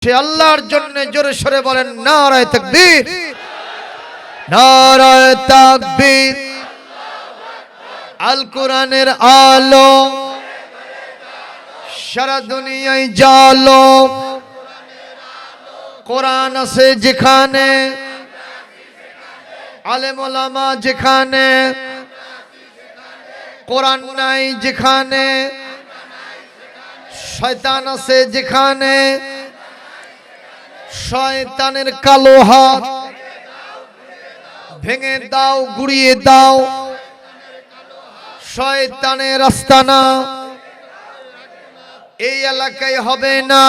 সে আল্লাহর জন্য জোরে সরে বলেন নারায়ে তাকবীর, নারায়ে তাকবীর। আল কোরআনের আলো সারা দুনিয়ায় জালো, কোরআন আছে যেখানে, আলেম ওলামা যেখানে, কোরআন নাই যেখানে, শয়তান আছে যেখানে, শয়তানের কালো হাত ভেঙে দাও, গুড়িয়ে দাও, শয়তানের আস্তানা এই এলাকায় হবে না।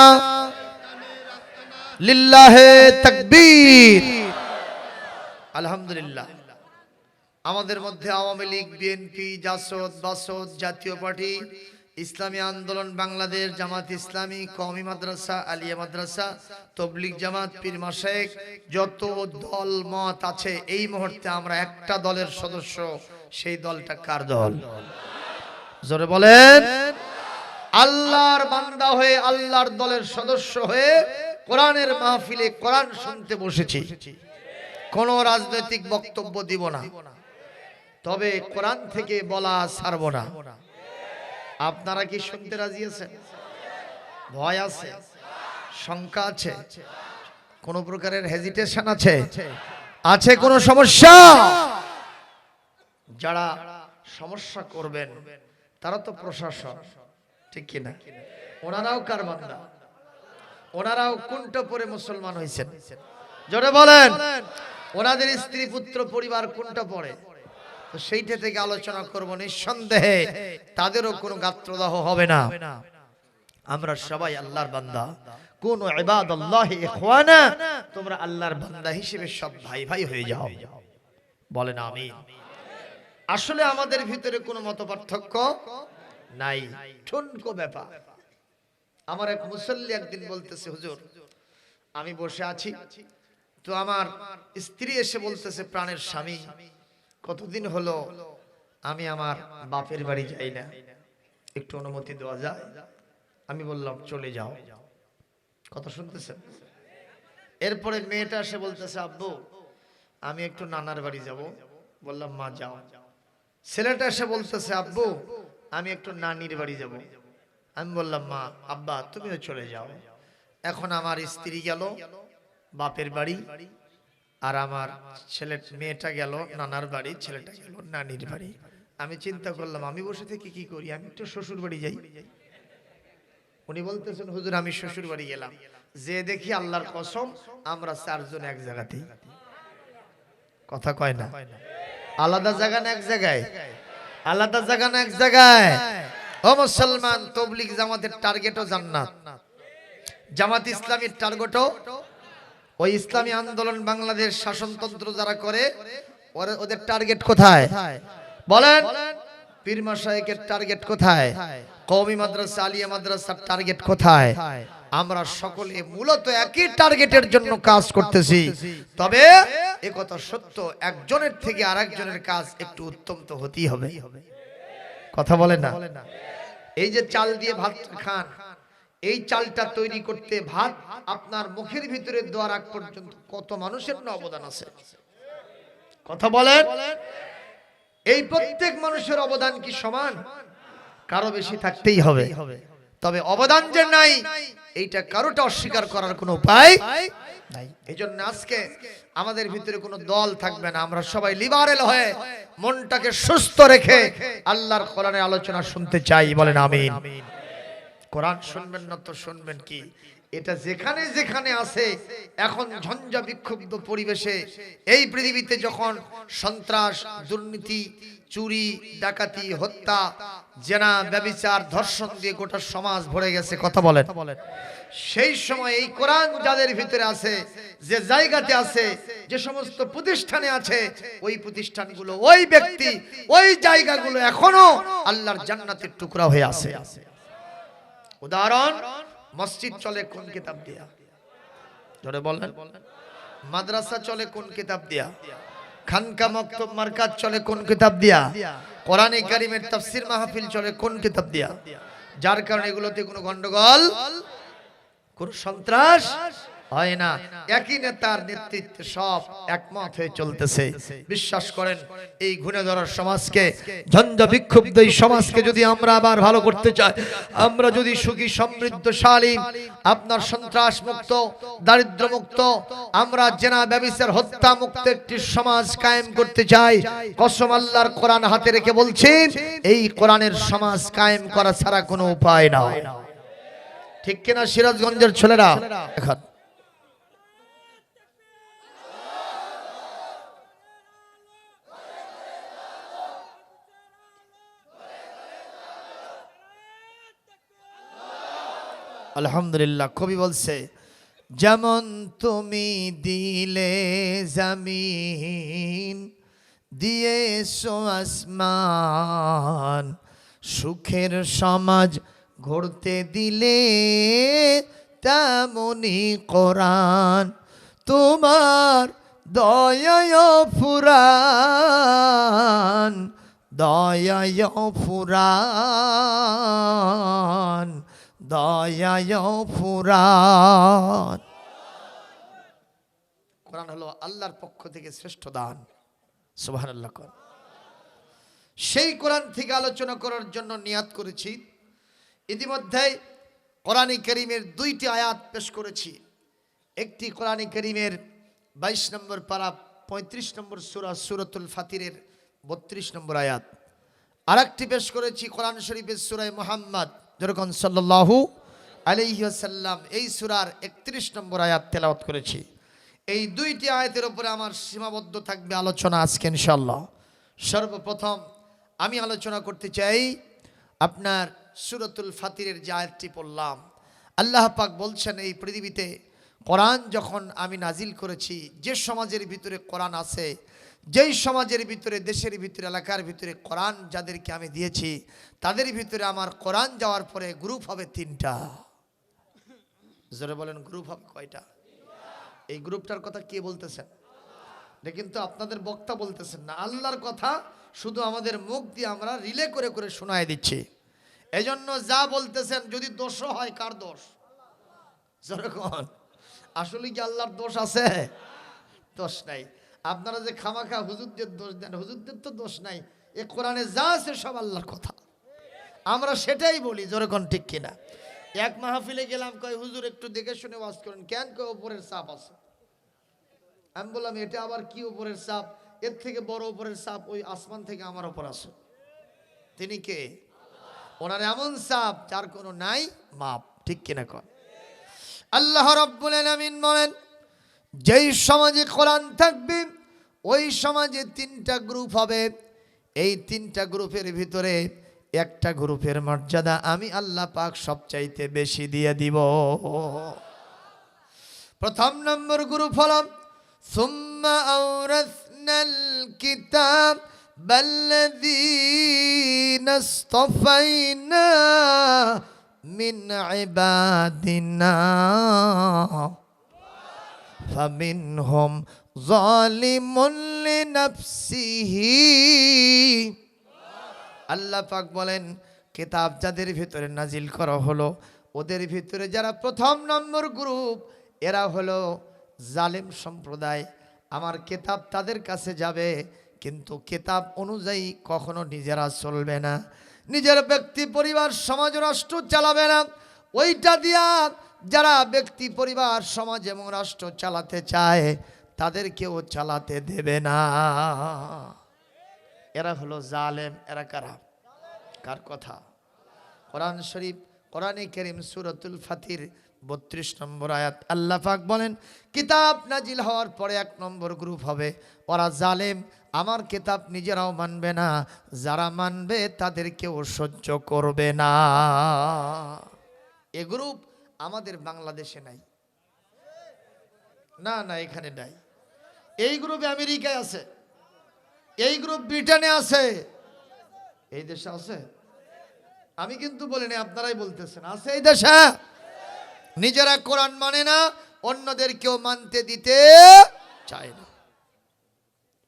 লিল্লাহে তাকবীর। আলহামদুলিল্লাহ, আমাদের মধ্যে আওয়ামী লীগ, বিএনপি, জাসদ, বাসদ, জাতীয় পার্টি, ইসলামী আন্দোলন বাংলাদেশ, জামাত ইসলামী, কওমি মাদ্রাসা, আলিয়া মাদ্রাসা, তবলিগ জামাত, পীর মাশায়েখ, যত দল মত আছে এই মুহূর্তে আমরা একটা দলের সদস্য। সেই দলটা কার দল? জোরে বলেন। আল্লাহর বান্দা হয়ে, আল্লাহর দলের সদস্য হয়ে কোরআনের মাহফিলে কোরআন শুনতে বসেছি। কোন রাজনৈতিক বক্তব্য দিব না, তবে কোরআন থেকে বলা ছাড়ব না। আপনারা কি শুনতে রাজি আছেন? ভয় আছে? শঙ্কা আছে? কোন প্রকারের হেজিটেশন আছে? আছে কোন সমস্যা? যারা সমস্যা করবেন তারা তো প্রশাসন, ঠিক কিনা? ওনারাও কার বান্দা? ওনারাও কোনটা পরে মুসলমান হয়েছেন? জোরে বলেন। ওনাদের স্ত্রী পুত্র পরিবার কোনটা পড়ে? তো সেইটা থেকে আলোচনা করব। নিঃসন্দেহে তাদেরও কোনো গাত্রদাহ হবে না। আমরা সবাই আল্লাহর বান্দা। কোন ইবাদাল্লাহি ইখওয়ানা, তোমরা আল্লাহর বান্দা হিসেবে সব ভাই ভাই হয়ে যাও। বলেন আমিন। আসলে আমাদের ভিতরে কোনো মতপার্থক্য নাই, ঠুনকো ব্যাপার। আমার এক মুসল্লি একদিন বলতেছে, হুজুর আমি বসে আছি, তো আমার স্ত্রী এসে বলতেছে, প্রাণের স্বামী কতদিন হলো আমি আমার বাপের বাড়ি যাই না, একটু অনুমতি দেওয়া যায়? আমি বললাম চলে যাও। কথা শুনতেছেন? এরপরে মেয়েটা এসে বলতেছে, আব্বু আমি একটু নানার বাড়ি যাব। বললাম মা যাও। ছেলেটা এসে বলতেছে, আব্বু আমি একটু নানির বাড়ি যাব। আমি বললাম মা, আব্বা তুমিও চলে যাও। এখন আমার স্ত্রী গেল বাপের বাড়ি, আর আমার মেয়েটা গেল নানার বাড়ি, ছেলেটা গেল নানির বাড়ি। আমি চিন্তা করলাম আমি বসে থেকে কি করি, আমি একটু শ্বশুর বাড়ি যাই। উনি বলতেছেন, হুজুর আমি শ্বশুর বাড়ি গেলাম, যে দেখি আল্লাহর কসম আমরা চারজন এক জায়গাতেই। কথা কয় না? আলাদা জায়গা না এক জায়গায়? আলাদা জায়গা না এক জায়গায়? ও মুসলমান, তবলিগ জামাতের টার্গেটও জান্নাত, জামাত ইসলামীর টার্গেটও ওই ইসলামী আন্দোলন বাংলাদেশ শাসনতন্ত্র যারা করে ওদের টার্গেট কোথায় বলেন? পীর মাশায়েখের টার্গেট কোথায়? কওমি মাদ্রাসা, আলিয়া মাদ্রাসার টার্গেট কোথায়? আমরা সকলে মূলত একই টার্গেটের জন্য কাজ করতেছি। তবে একথা সত্য, একজনের থেকে আরেকজনের কাজ একটু উত্তম তো হতেই হবে। কথা বলেন না? এই যে চাল দিয়ে ভাত খান, এই চালটা তৈরি করতে ভাত আপনার মুখের ভিতরে দেওয়ার আগ পর্যন্ত কত মানুষের না অবদান আছে? কথা বলেন। এই প্রত্যেক মানুষের অবদান কি সমান? কারো বেশি থাকতেই হবে। তবে অবদান যে নাই এইটা কারোটা অস্বীকার করার কোনো উপায় নাই। এই জন্য আজকে আমাদের ভিতরে কোনো দল থাকবে না। আমরা সবাই লিবারেল হয়ে মনটাকে সুস্থ রেখে আল্লাহর কোরআনের আলোচনা শুনতে চাই। বলেন আমিন। কোরআন শুনবেন না তো শুনবেন কি? এটা যেখানে যেখানে আছে এখন ঝঞ্ঝা বিক্ষুব্ধ পরিবেশে এই পৃথিবীতে যখন সন্ত্রাস, দুর্নীতি, চুরি, ডাকাতি, হত্যা, জেনা, ব্যভিচার, ধর্ষণ দিয়ে গোটা সমাজ ভরে গেছে, কথা বলেন, সেই সময় এই কোরআন যাদের ভিতরে আছে, যে জায়গাতে আছে, যে সমস্ত প্রতিষ্ঠানে আছে, ওই প্রতিষ্ঠানগুলো, ওই ব্যক্তি, ওই জায়গাগুলো এখনো আল্লাহর জান্নাতের টুকরা হয়ে আছে। উদাহরণ, মসজিদ চলে কোন কিতাব দিয়া? জোরে বলেন। মাদ্রাসা চলে কোন কিতাব দিয়া? খানকা, মক্তব, মারকাজ চলে কোন কিতাব দিয়া? কোরআনে কারীমের তাফসীর মাহফিল চলে কোন কিতাব দিয়া? যার কারণে এগুলোতে কোনো গন্ডগোল কোন সন্ত্রাস হয় না। একই নেতার নেতৃত্বে সব একমত হয়ে চলতেছে। বিশ্বাস করেন এই ঘুণে ধরার সমাজকে, ঝঞ্ঝ বিক্ষুব্ধ এই সমাজকে যদি আমরা আবার ভালো করতে চাই, আমরা যদি সুখী সমৃদ্ধশালী, আপনার সন্ত্রাস মুক্ত, দারিদ্র মুক্ত, আমরা জেনা ব্যভিচার হত্যা মুক্ত একটি সমাজ কায়েম করতে চাই, কসম আল্লাহর কোরআন হাতে রেখে বলছি, এই কোরআনের সমাজ কায়েম করা ছাড়া কোনো উপায় নাই। ঠিক কিনা সিরাজগঞ্জের ছেলেরা? এখন আলহামদুলিল্লাহ, কবি বলছে, যেমন তুমি দিলে জমিন, দিয়েছো আসমান, সুখের সমাজ গড়তে দিলে তেমনি কোরআন, তোমার দয়ায় ফুরান, দয়ায় ফুরান, দয়ায় ফুরান। কোরআন হলো আল্লাহর পক্ষ থেকে শ্রেষ্ঠ দান। সুবহানাল্লাহ। সেই কোরআন থেকে আলোচনা করার জন্য নিয়াত করেছি। ইতিমধ্যে কোরআন কারীমের দুইটি আয়াত পেশ করেছি। একটি কোরআন কারীমের 22 নম্বর পারা 35 নম্বর সূরা সূরাতুল ফাতিরের 32 নম্বর আয়াত। আরেকটি পেশ করেছি কোরআন শরীফের সূরা মুহাম্মদ যেরকম সাল্লাল্লাহু আলাইহি ওয়াসাল্লাম, এই সূরার 31 নম্বর আয়াত তেলাওয়াত করেছি। এই দুইটি আয়াতের উপরে আমার সীমাবদ্ধ থাকবে আলোচনা আজকে ইনশাআল্লাহ। সর্বপ্রথম আমি আলোচনা করতে চাই আপনার সূরাতুল ফাতিরের যে আয়াতটি পড়লাম। আল্লাহ পাক বলছেন, এই পৃথিবীতে কোরআন যখন আমি নাজিল করেছি, যে সমাজের ভিতরে কোরআন আছে, যেই সমাজের ভিতরে, দেশের ভিতরে, এলাকার ভিতরে কোরআন যাদেরকে আমি দিয়েছি, তাদের ভিতরে আমার কোরআন যাওয়ার পরে গ্রুপ হবে 3টা। জোরে বলেন, গ্রুপ হবে কয়টা? এই গ্রুপটার কথা কে বলতেছেন? এটা কিন্তু আপনাদের বক্তা বলতেছেন না, আল্লাহর কথা শুধু আমাদের মুখ দিয়ে আমরা রিলে করে করে শোনায় দিচ্ছি। এজন্য যা বলতেছেন যদি দোষও হয়, কার দোষ? যেরকম আসলে কি আল্লাহর দোষ আছে? দোষ নাই। আপনারা যে খামাখা হুজুরদের দোষ দেন, হুজুরদের তো দোষ নাই। এ কোরআনে যা আছে সব আল্লাহর কথা, আমরা সেটাই বলি। যেরকম ঠিক কিনা? এক মাহফিলে গেলাম, কয় হুজুর একটু দেখে শুনে ওয়াজ করেন। কেন? কয় উপরের চাপ আছে। আমি বললাম, এটা আবার কি উপরের চাপ? এর থেকে বড় উপরের চাপ ওই আসমান থেকে আমার উপর আছে। তিনি কে? ওনার এমন চাপ যার কোনো নাই মাপ। ঠিক কিনা কন? আল্লাহ রাব্বুল আলামিন বলেন, যেই সমাজে কোরআন থাকবে ওই সমাজে 3টা গ্রুপ হবে। এই 3টা গ্রুপের ভিতরে একটা গ্রুপের মর্যাদা আমি আল্লাহ পাক সবচাইতে বেশি দিয়ে দিব। প্রথম নম্বর গ্রুপ হলো সুম্মা আওরাসনাল কিতাব বাল্লাযীনা ইসতাফাইনা মিন ইবাদিনা ফামিনহুম যালিমুন লিনাফসিহি। আল্লাহ পাক বলেন, কিতাব যাদের ভিতরে নাজিল করা হলো ওদের ভিতরে যারা প্রথম নম্বর গ্রুপ, এরা হলো জালেম সম্প্রদায়। আমার কিতাব তাদের কাছে যাবে, কিন্তু কিতাব অনুযায়ী কখনো নিজেরা চলবে না, নিজের ব্যক্তি পরিবার সমাজ রাষ্ট্র চালাবে না। ওইটা দিয়া যারা ব্যক্তি পরিবার সমাজ এবং রাষ্ট্র চালাতে চায় তাদেরকেও চালাতে দেবে না। এরা হলো জালেম। এরা কারা? কার কথা? কোরআন শরীফ, কোরআনে কারীম সূরাতুল ফাতির 32 নম্বর আয়াত। আল্লাহ পাক বলেন, কিতাব নাজিল হওয়ার পরে 1 নম্বর গ্রুপ হবে, ওরা জালেম। আমার কিতাব নিজেরাও মানবে না, যারা মানবে তাদেরকেও সহ্য করবে না। এ গ্রুপ আমাদের বাংলাদেশে নাই, না না এখানে নাই। এই গ্রুপ আমেরিকায় আছে, এই গ্রুপ ব্রিটেনে আছে, এই দেশে আছে। আমি কিন্তু বলিনি, আপনারাই বলতেছেন আছে এই দেশে। নিজেরা কোরআন মানে না, অন্যদের কেউ মানতে দিতে চায় না।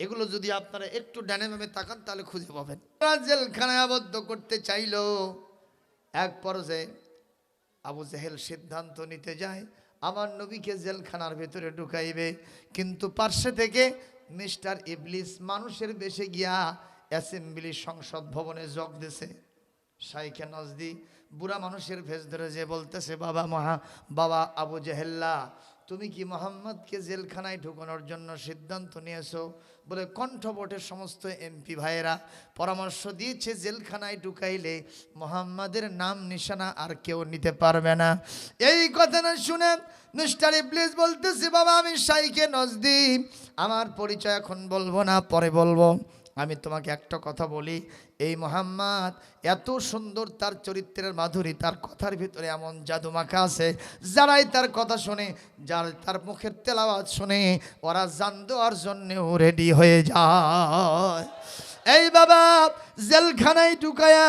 এগুলো যদি আপনারা একটু ডানে বামে তাকান তাহলে খুঁজে পাবেন। জেলখানায় আবদ্ধ করতে চাইলো, এক পর্যায়ে আবু জেহেল সিদ্ধান্ত নিতে যায় আমার নবীকে জেলখানার ভেতরে ঢুকাইবে, কিন্তু পার্শ্বে থেকে মিস্টার ইবলিস মানুষের বেশে গিয়া অ্যাসেম্বলি সংসদ ভবনে যোগ দিছে। শাইখে নজদি বুড়া মানুষের ভেষ ধরে যে বলতেছে, বাবা আবু জেহেল্লা, তুমি কি মোহাম্মদকে জেলখানায় ঢুকানোর জন্য সিদ্ধান্ত নিয়েছো? বলে কণ্ঠবটের সমস্ত এমপি ভাইয়েরা পরামর্শ দিয়েছে জেলখানায় ঢুকাইলে মোহাম্মদের নাম নিশানা আর কেউ নিতে পারবে না। এই কথা না শুনে মিস্টার ইবলিস বলতেছে, বাবা আমি শাইখে নজদি, আমার পরিচয় এখন বলবো না, পরে বলবো। আমি তোমাকে একটা কথা বলি, এই মোহাম্মদ এত সুন্দর, তার চরিত্রের মাধুরী, তার কথার ভিতরে এমন জাদু মাখা আছে, যারাই তার কথা শুনে, যার তার মুখের তেলাওয়াত শুনে, ওরা জান দেওয়ার জন্যেও রেডি হয়ে যায়। এই বাবা জেলখানায় ঢুকায়া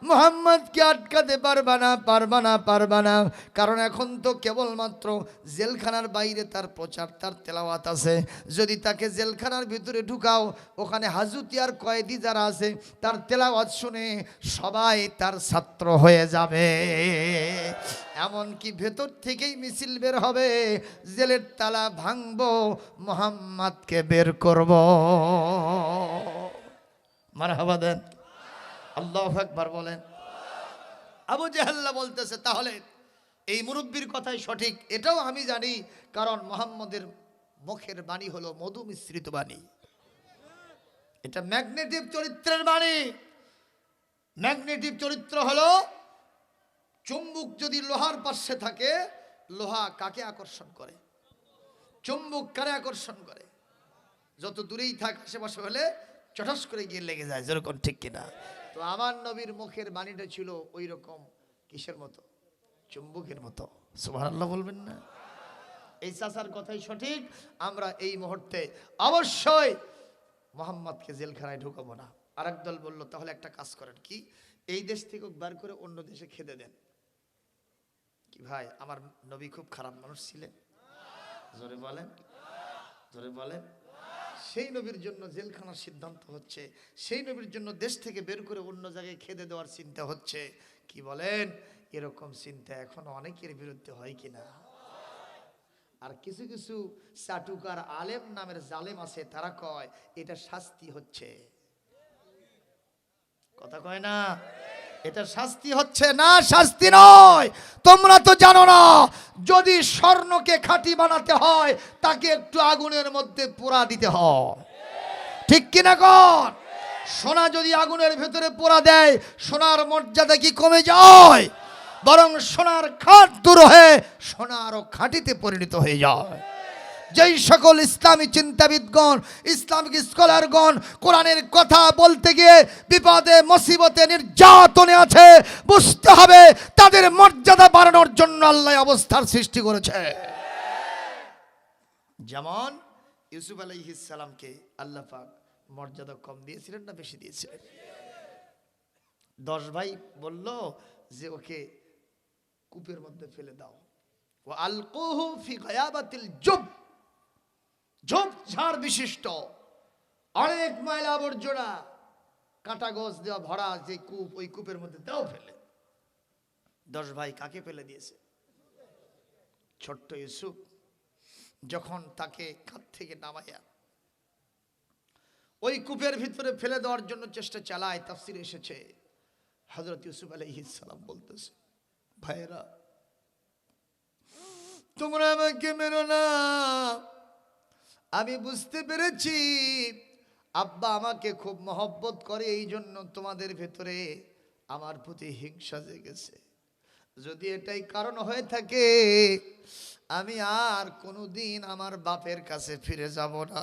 মোহাম্মদকে আটকাতে পারবা না, কারণ এখন তো কেবলমাত্র জেলখানার বাইরে তার প্রচার, তার তেলাওয়াত আছে। যদি তাকে জেলখানার ভিতরে ঢুকাও, ওখানে হাজতি আর কয়েদি যারা আছে তার তেলাওয়াত শুনে সবাই তার ছাত্র হয়ে যাবে। এমনকি ভেতর থেকেই মিছিল বের হবে, জেলের তালা ভাঙবো, মোহাম্মদকে বের করব। মারহাবা দেন, আল্লাহু আকবার বলেন। আবু জাহেল্লা বলতেছে, তাহলে এই মুরব্বির কথাই সঠিক, এটাও আমি জানি, কারণ মুহাম্মদের মুখের বাণী হলো মধু মিশ্রিত বাণী, এটা ম্যাগনেটিক চরিত্রের বাণী। ম্যাগনেটিক চরিত্র হলো, চুম্বক যদি লোহার পাশে থাকে, লোহা কাকে আকর্ষণ করে? চুম্বক কারে আকর্ষণ করে? যত দূরেই থাক আশেপাশে হলে চটাস করে গিয়ে লেগে যায়, যেরকম, ঠিক কিনা? তো আমার নবীর মুখের বাণীটা ছিল ওই রকম, কিসের মতো? চুম্বকের মতো। সুবহানাল্লাহ বলবেন না? এই চাচার কথাই সঠিক। আমরা এই মুহূর্তে অবশ্যই মোহাম্মদকে জেলখানায় ঢুকাবো না। আরেক দল বলল, তাহলে একটা কাজ করেন, কি এই দেশ থেকে বার করে অন্য দেশে খেতে দেন। কি ভাই, আমার নবী খুব খারাপ মানুষ ছিলেন? জোরে বলেন, জোরে বলেন। সেই নবীর জন্য জেলখানার সিদ্ধান্ত হচ্ছে, সেই নবীর জন্য দেশ থেকে বের করে অন্য জায়গায় খেতে দেওয়ার চিন্তা হচ্ছে। কি বলেন? এরকম চিন্তা এখনো অনেকের বিরুদ্ধে হয় কিনা? আর কিছু কিছু চাটুকার আলেম নামের জালেম আছে, তারা কয় এটা শাস্তি হচ্ছে। কথা কয় না? এটা শাস্তি হচ্ছে না, শাস্তি নয়। তোমরা তো জানো না, যদি স্বর্ণকে খাঁটি বানাতে হয় তাকে একটু আগুনের মধ্যে পোড়া দিতে হয়, ঠিক কিনা কর? সোনা যদি আগুনের ভেতরে পোড়া দেয়, সোনার মর্যাদা কি কমে যায়? বরং সোনার খাঁট দূর হয়ে সোনা আরো খাঁটিতে পরিণত হয়ে যায়। যেই সকল ইসলামী চিন্তাবিদগণ, ইসলামিক স্কলারগণ কোরআনের কথা বলতে গিয়ে বিপদে মুসিবতে নির্যাতনে আছে, বুঝতে হবে তাদের মর্যাদা বাড়ানোর জন্য আল্লাহ অবস্থার সৃষ্টি করেছে। যেমন ইউসুফ আলাইহিস সালামকে আল্লাহ পাক মর্যাদা কম দিয়েছিলেন না বেশি দিয়েছিলেন? 10 ভাই বলল যে ওকে কূপের মধ্যে ফেলে দাও। ওয়া আলকুহু ফি গায়াবাতিল জুব, ঝোপ ঝাড় বিশিষ্ট অনেক ময়লা আবর্জনা, কাঁটা গোছ দেওয়া ভরা যে কূপ, ওই কূপের মধ্যে দাও ফেলে। 10 ভাই কাকে ফেলে দিয়েছে? ছোট্ট ইউসুফ যখন তাকে কাঁধ থেকে নামাইয়া ওই কূপের ভিতরে ফেলে দেওয়ার জন্য চেষ্টা চালায়, তাফসিরে এসেছে হযরত ইউসুফ আলাইহিস সালাম বলতেছে, ভাইরা তোমরা আমাকে মেরো না, আমি বুঝতে পেরেছি আব্বা আমাকে খুব মহব্বত করে, এই জন্য তোমাদের ভেতরে আমার প্রতি হিংসা জেগেছে। যদি এটাই কারণ হয়ে থাকে, আমি আর কোনোদিন আমার বাপের কাছে ফিরে যাব না।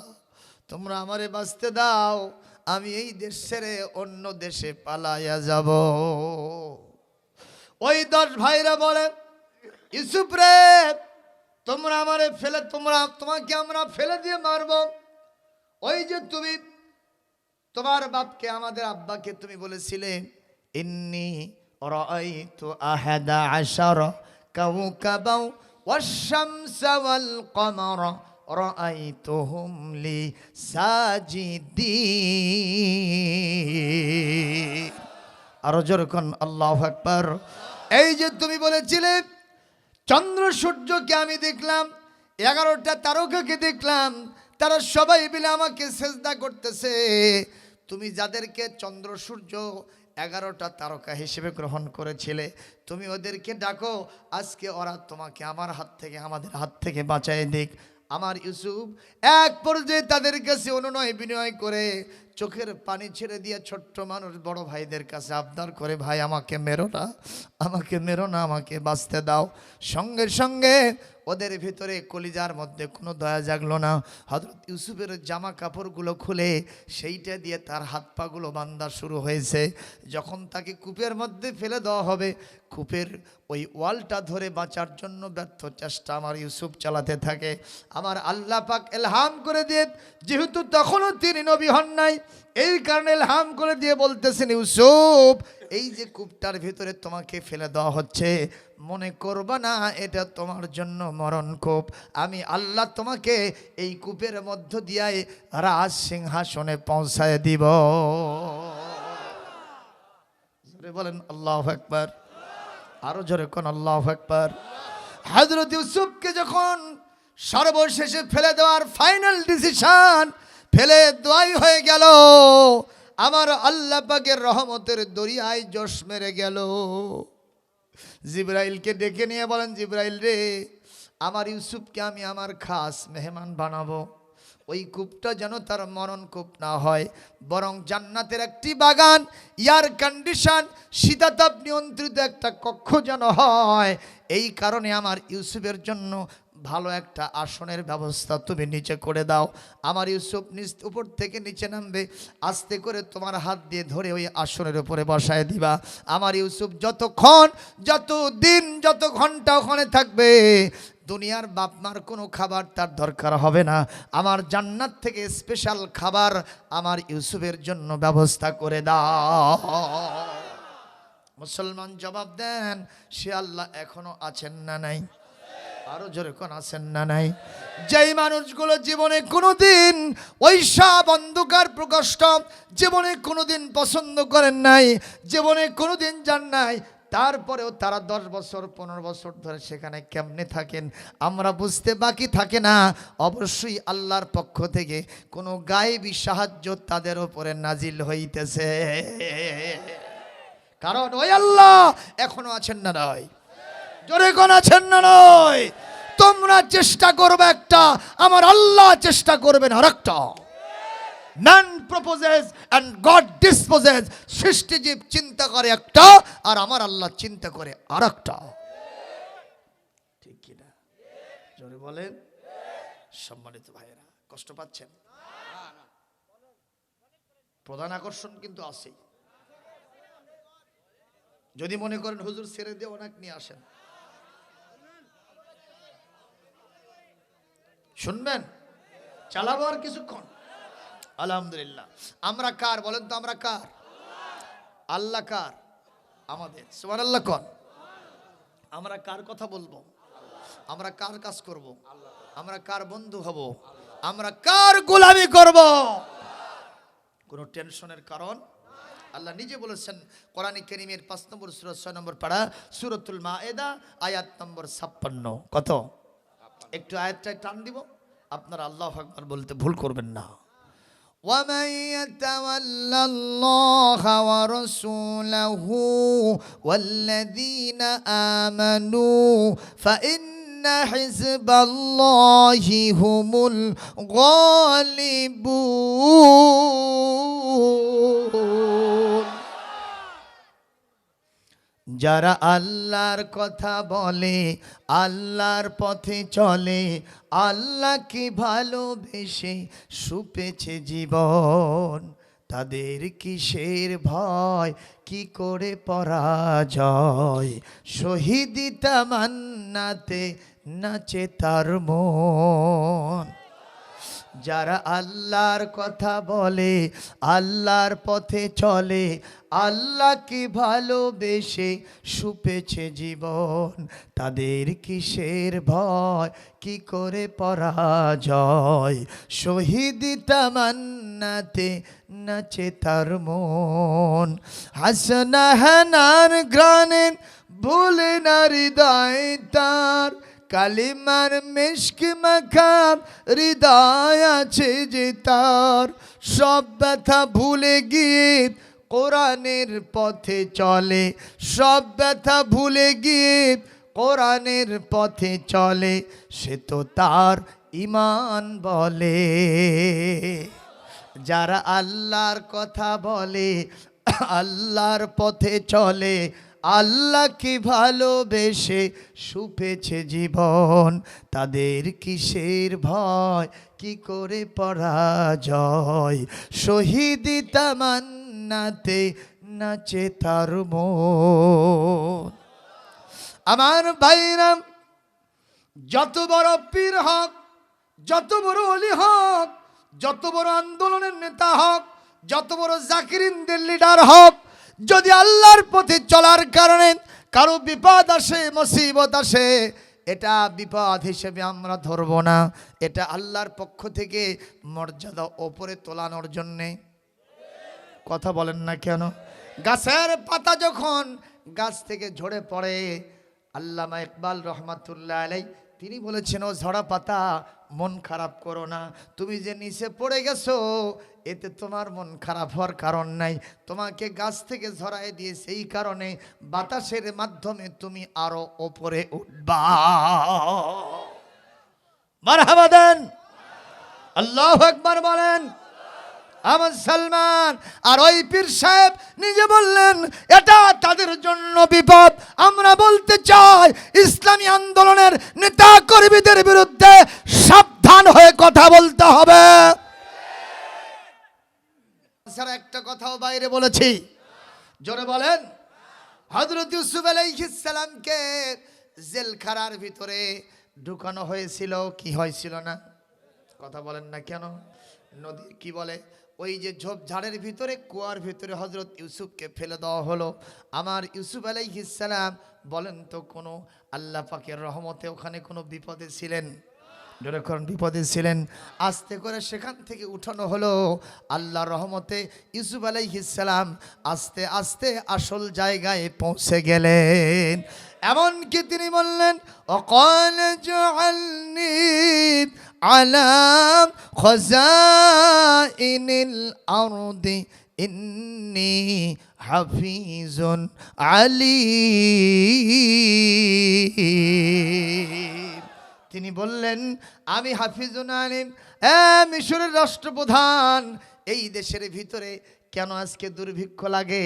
তোমরা আমারে বাঁচতে দাও, আমি এই দেশ ছেড়ে অন্য দেশে পালাইয়া যাব। ওই 10 ভাইরা বলে, ইউসুফ রে, তোমরা আমারে ফেলে, তোমাকে আমরা ফেলে দিয়ে মারব। ওই যে তুমি তোমার বাপকে, আমাদের আব্বাকে তুমি বলেছিলে, ইন্নী রাআইতু আহাদা আশারা কাওকাবাও ওয়াশ-শামসা ওয়াল কমারা রাআইতুহুম লি সাজিদিন। আরো জোরে কোন আল্লাহু আকবার। এই যে তুমি বলেছিলে চন্দ্র সূর্যকে আমি দেখলাম, 11টা তারকাকে দেখলাম, তারা সবাই মিলে আমাকে সেজদা করতেছে। তুমি যাদেরকে চন্দ্র সূর্য 11টা তারকা হিসেবে গ্রহণ করেছিলে, তুমি ওদেরকে ডাকো, আজকে ওরা তোমাকে আমার হাত থেকে, আমাদের হাত থেকে বাঁচায় দিক। আমার ইউসুফ এক পর্যায়ে তাদের কাছে অনুনয় বিনয় করে চোখের পানি ছেড়ে দিয়ে ছোট্ট মানুষ বড় ভাইদের কাছে আবদার করে, ভাই আমাকে মেরো না, আমাকে মেরো না, আমাকে বাঁচতে দাও। সঙ্গে সঙ্গে ওদের ভিতরে কলিজার মধ্যে কোনো দয়া জাগলো না। হযরত ইউসুফের জামা কাপড়গুলো খুলে সেইটা দিয়ে তার হাত পাগুলো বাঁধা শুরু হয়েছে। যখন তাকে কূপের মধ্যে ফেলে দেওয়া হবে, কূপের ওই ওয়ালটা ধরে বাঁচার জন্য ব্যর্থ চেষ্টা আমার ইউসুফ চালাতে থাকে। আমার আল্লাহ পাক ইলহাম করে দিয়ে, যেহেতু তখনও তিনি নবী হন নাই, এই কারণে ইলহাম করে দিয়ে বলতেছেন, ইউসুফ এই যে কূপটার ভিতরে তোমাকে ফেলে দেওয়া হচ্ছে, মনে করবা না এটা তোমার জন্য মরণ কূপ। আমি আল্লাহ তোমাকে এই কূপের মধ্য দিয়ে রাজ সিংহাসনে পৌঁছায় দিব। বলেন আল্লাহু আকবার, আরো জোরে কোন আল্লাহু আকবার। হযরত ইউসুফকে যখন সর্বশেষে ফেলে দেওয়ার ফাইনাল ডিসিশন, ফেলে দেওয়াই হয়ে গেল, আমার আল্লাহ পাকের রহমতের দরিয়ায় জোশ মেরে গেল। জিবরাইলকে ডেকে নিয়ে বলেন, জিবরাইল রে, আমার ইউসুফকে আমি আমার খাস মেহমান বানাবো। ওই কূপটা যেন তার মরণ কূপ না হয়, বরং জান্নাতের একটি বাগান, এয়ার কন্ডিশন, শীতাতাপ নিয়ন্ত্রিত একটা কক্ষ যেন হয়। এই কারণে আমার ইউসুফের জন্য ভালো একটা আসনের ব্যবস্থা তুমি নিচে করে দাও। আমার ইউসুফ উপর থেকে নিচে নামবে, আস্তে করে তোমার হাত দিয়ে ধরে ওই আসনের উপরে বসায় দিবা। আমার ইউসুফ যতক্ষণ, যত দিন, যত ঘন্টা ওখানে থাকবে, দুনিয়ার বাপমার কোনো খাবার তার দরকার হবে না। আমার জান্নাত থেকে স্পেশাল খাবার আমার ইউসুফের জন্য ব্যবস্থা করে দাও। মুসলমান জবাব দেন, সে আল্লাহ এখনো আছেন না নাই? আরো জোরে কোন আছেন না নাই? যেই মানুষগুলো জীবনে কোনোদিন ওই সব অন্ধকার প্রকোষ্ঠ জীবনে কোনোদিন পছন্দ করেন নাই, জীবনে কোনোদিন যান নাই, তারপরেও তারা 10 বছর 15 বছর ধরে সেখানে কেমনে থাকেন আমরা বুঝতে বাকি থাকে না। অবশ্যই আল্লাহর পক্ষ থেকে কোনো গায়েবী সাহায্য তাদের উপরে নাজিল হইতেছে, কারণ ওই আল্লাহ এখনো আছেন না নয়? জোরে কোন আছেন না নয়? তোমরা চেষ্টা করবে একটা, আমার আল্লাহ চেষ্টা করবেন আরেকটা। Man proposes and God disposes. সৃষ্টিজীব চিন্তা করে একটা, আর আমার আল্লাহ চিন্তা করে আরেকটা। ঠিক কি না? জোরে বলেন। সম্মানিত ভাইয়েরা, কষ্ট পাচ্ছেন? প্রধান আকর্ষণ কিন্তু আছে। যদি মনে করেন হুজুর ছেড়ে দিয়ে অনেক নিয়ে আসেন, শুনবেন, চালাবো আর কিছুক্ষণ। আলহামদুলিল্লাহ। আমরা কার বলেন তো? আমরা কার? আল্লাহ কার? আমাদের। সুবহানাল্লাহ কোন? আমরা কার কথা বলবো? আমরা কার কাজ করব? আমরা কার বন্ধু হব? আমরা কার গোলামি করব? কোনো টেনশনের কারণ? আল্লাহ নিজে বলেছেন কোরআনে কারীমের 5 নম্বর সূরা 6 নম্বর পারা সূরাতুল মায়েদা আয়াত নম্বর 56। কত? একটু আয়াতটা টান দিব, আপনারা আল্লাহু আকবার বলতে ভুল করবেন না। وَمَن يَتَوَلَّ اللَّهَ وَرَسُولَهُ وَالَّذِينَ آمَنُوا فَإِنَّ حِزْبَ اللَّهِ هُمُ الْغَالِبُونَ। যারা আল্লাহর কথা বলে, আল্লাহর পথে চলে, আল্লাহকে ভালোবেসে সুপেছে জীবন, তাদের কিসের ভয়, কি করে পরাজয়, শহীদি তামান্নাতে নাচে তার মন। যারা আল্লাহর কথা বলে, আল্লাহর পথে চলে, আল্লাহকে ভালোবেসে সুপেছে জীবন, তাদের কিসের ভয়, কি করে পরাজয়, শহীদি তামান্নাতে নাচে তার মন। হাসনা হানার গ্রানে ভুলে না হৃদয় তার, কালিমার মিশক মাখা হৃদয় আছে যে তার। সব ব্যথা ভুলে গিয়ে কোরআনের পথে চলে, সব ব্যথা ভুলে গিয়ে কোরআনের পথে চলে, সে তো তার ঈমান বলে। যারা আল্লাহর কথা বলে, আল্লাহর পথে চলে, আল্লাহকে ভালোবেসে সুপেছে জীবন, তাদের কিসের ভয়, কি করে পরাজয়। শহীদি তামান্নাতে নাচে তার মন। আমার ভাইরা, যত বড় পীর হক, যত বড় ওলি হক, যত বড় আন্দোলনের নেতা হক, যত বড় জাকিরিনদের লিডার হক, যদি আল্লাহর পথে চলার কারণে কারো বিপদ আসে, মুসিবত আসে, এটা বিপদ হিসেবে আমরা ধরব না, এটা আল্লাহর পক্ষ থেকে মর্যাদা ওপরে তোলানোর জন্যে। কথা বলেন না কেন? গাছের পাতা যখন গাছ থেকে ঝরে পড়ে, আল্লামা ইকবাল রহমাতুল্লাহ আলাইহি তিনি বলেছেন, ও ঝরা পাতা মন খারাপ করো না, তুমি যে নিচে পড়ে গেছো এতে তোমার মন খারাপ হওয়ার কারণ নাই, তোমাকে গাছ থেকে ঝরায় দিয়েছে এই কারণে বাতাসের মাধ্যমে তুমি আরো উপরে উঠবা। মারহাবা দেন, আল্লাহু আকবার বলেন। আমার সালমান আর ওই পীর সাহেব নিজে বললেন এটা তাদের জন্য বিপদ। আমরা বলতে চাই, ইসলামী আন্দোলনের নেতা কর্মীদের বিরুদ্ধে সাবধান হয়ে কথা বলতে হবে। স্যার একটা কথাও বাইরে বলেছি, জোরে বলেন। হযরত ইউসুফ আলাইহিস সালামকে জেলখানার ভিতরে ঢুকানো হয়েছিল, কি হয়েছিল না? কথা বলেন না কেন? নদী কি বলে, ওই যে ঝোপঝাড়ের ভিতরে, কুয়ার ভিতরে হযরত ইউসুফকে ফেলে দেওয়া হলো। আমার ইউসুফ আলাইহিস সালাম বলেন তো কোনো আল্লাহ পাকের রহমতে ওখানে কোনো বিপদে ছিলেন? যখন বিপদে ছিলেন, আস্তে করে সেখান থেকে উঠানো হলো। আল্লাহর রহমতে ইউসুফ আলাইহিস সালাম আস্তে আস্তে আসল জায়গায় পৌঁছে গেলেন। এমনকি তিনি বললেন, অকাল জাআলনি আলা খাযাইনিল আরদি ইন্নী হাফিজুন আলীম। তিনি বললেন, আমি হাফিজুন আলিম, মিশরের রাষ্ট্রপ্রধান। এই দেশের ভিতরে কেন আজকে দুর্ভিক্ষ লাগে?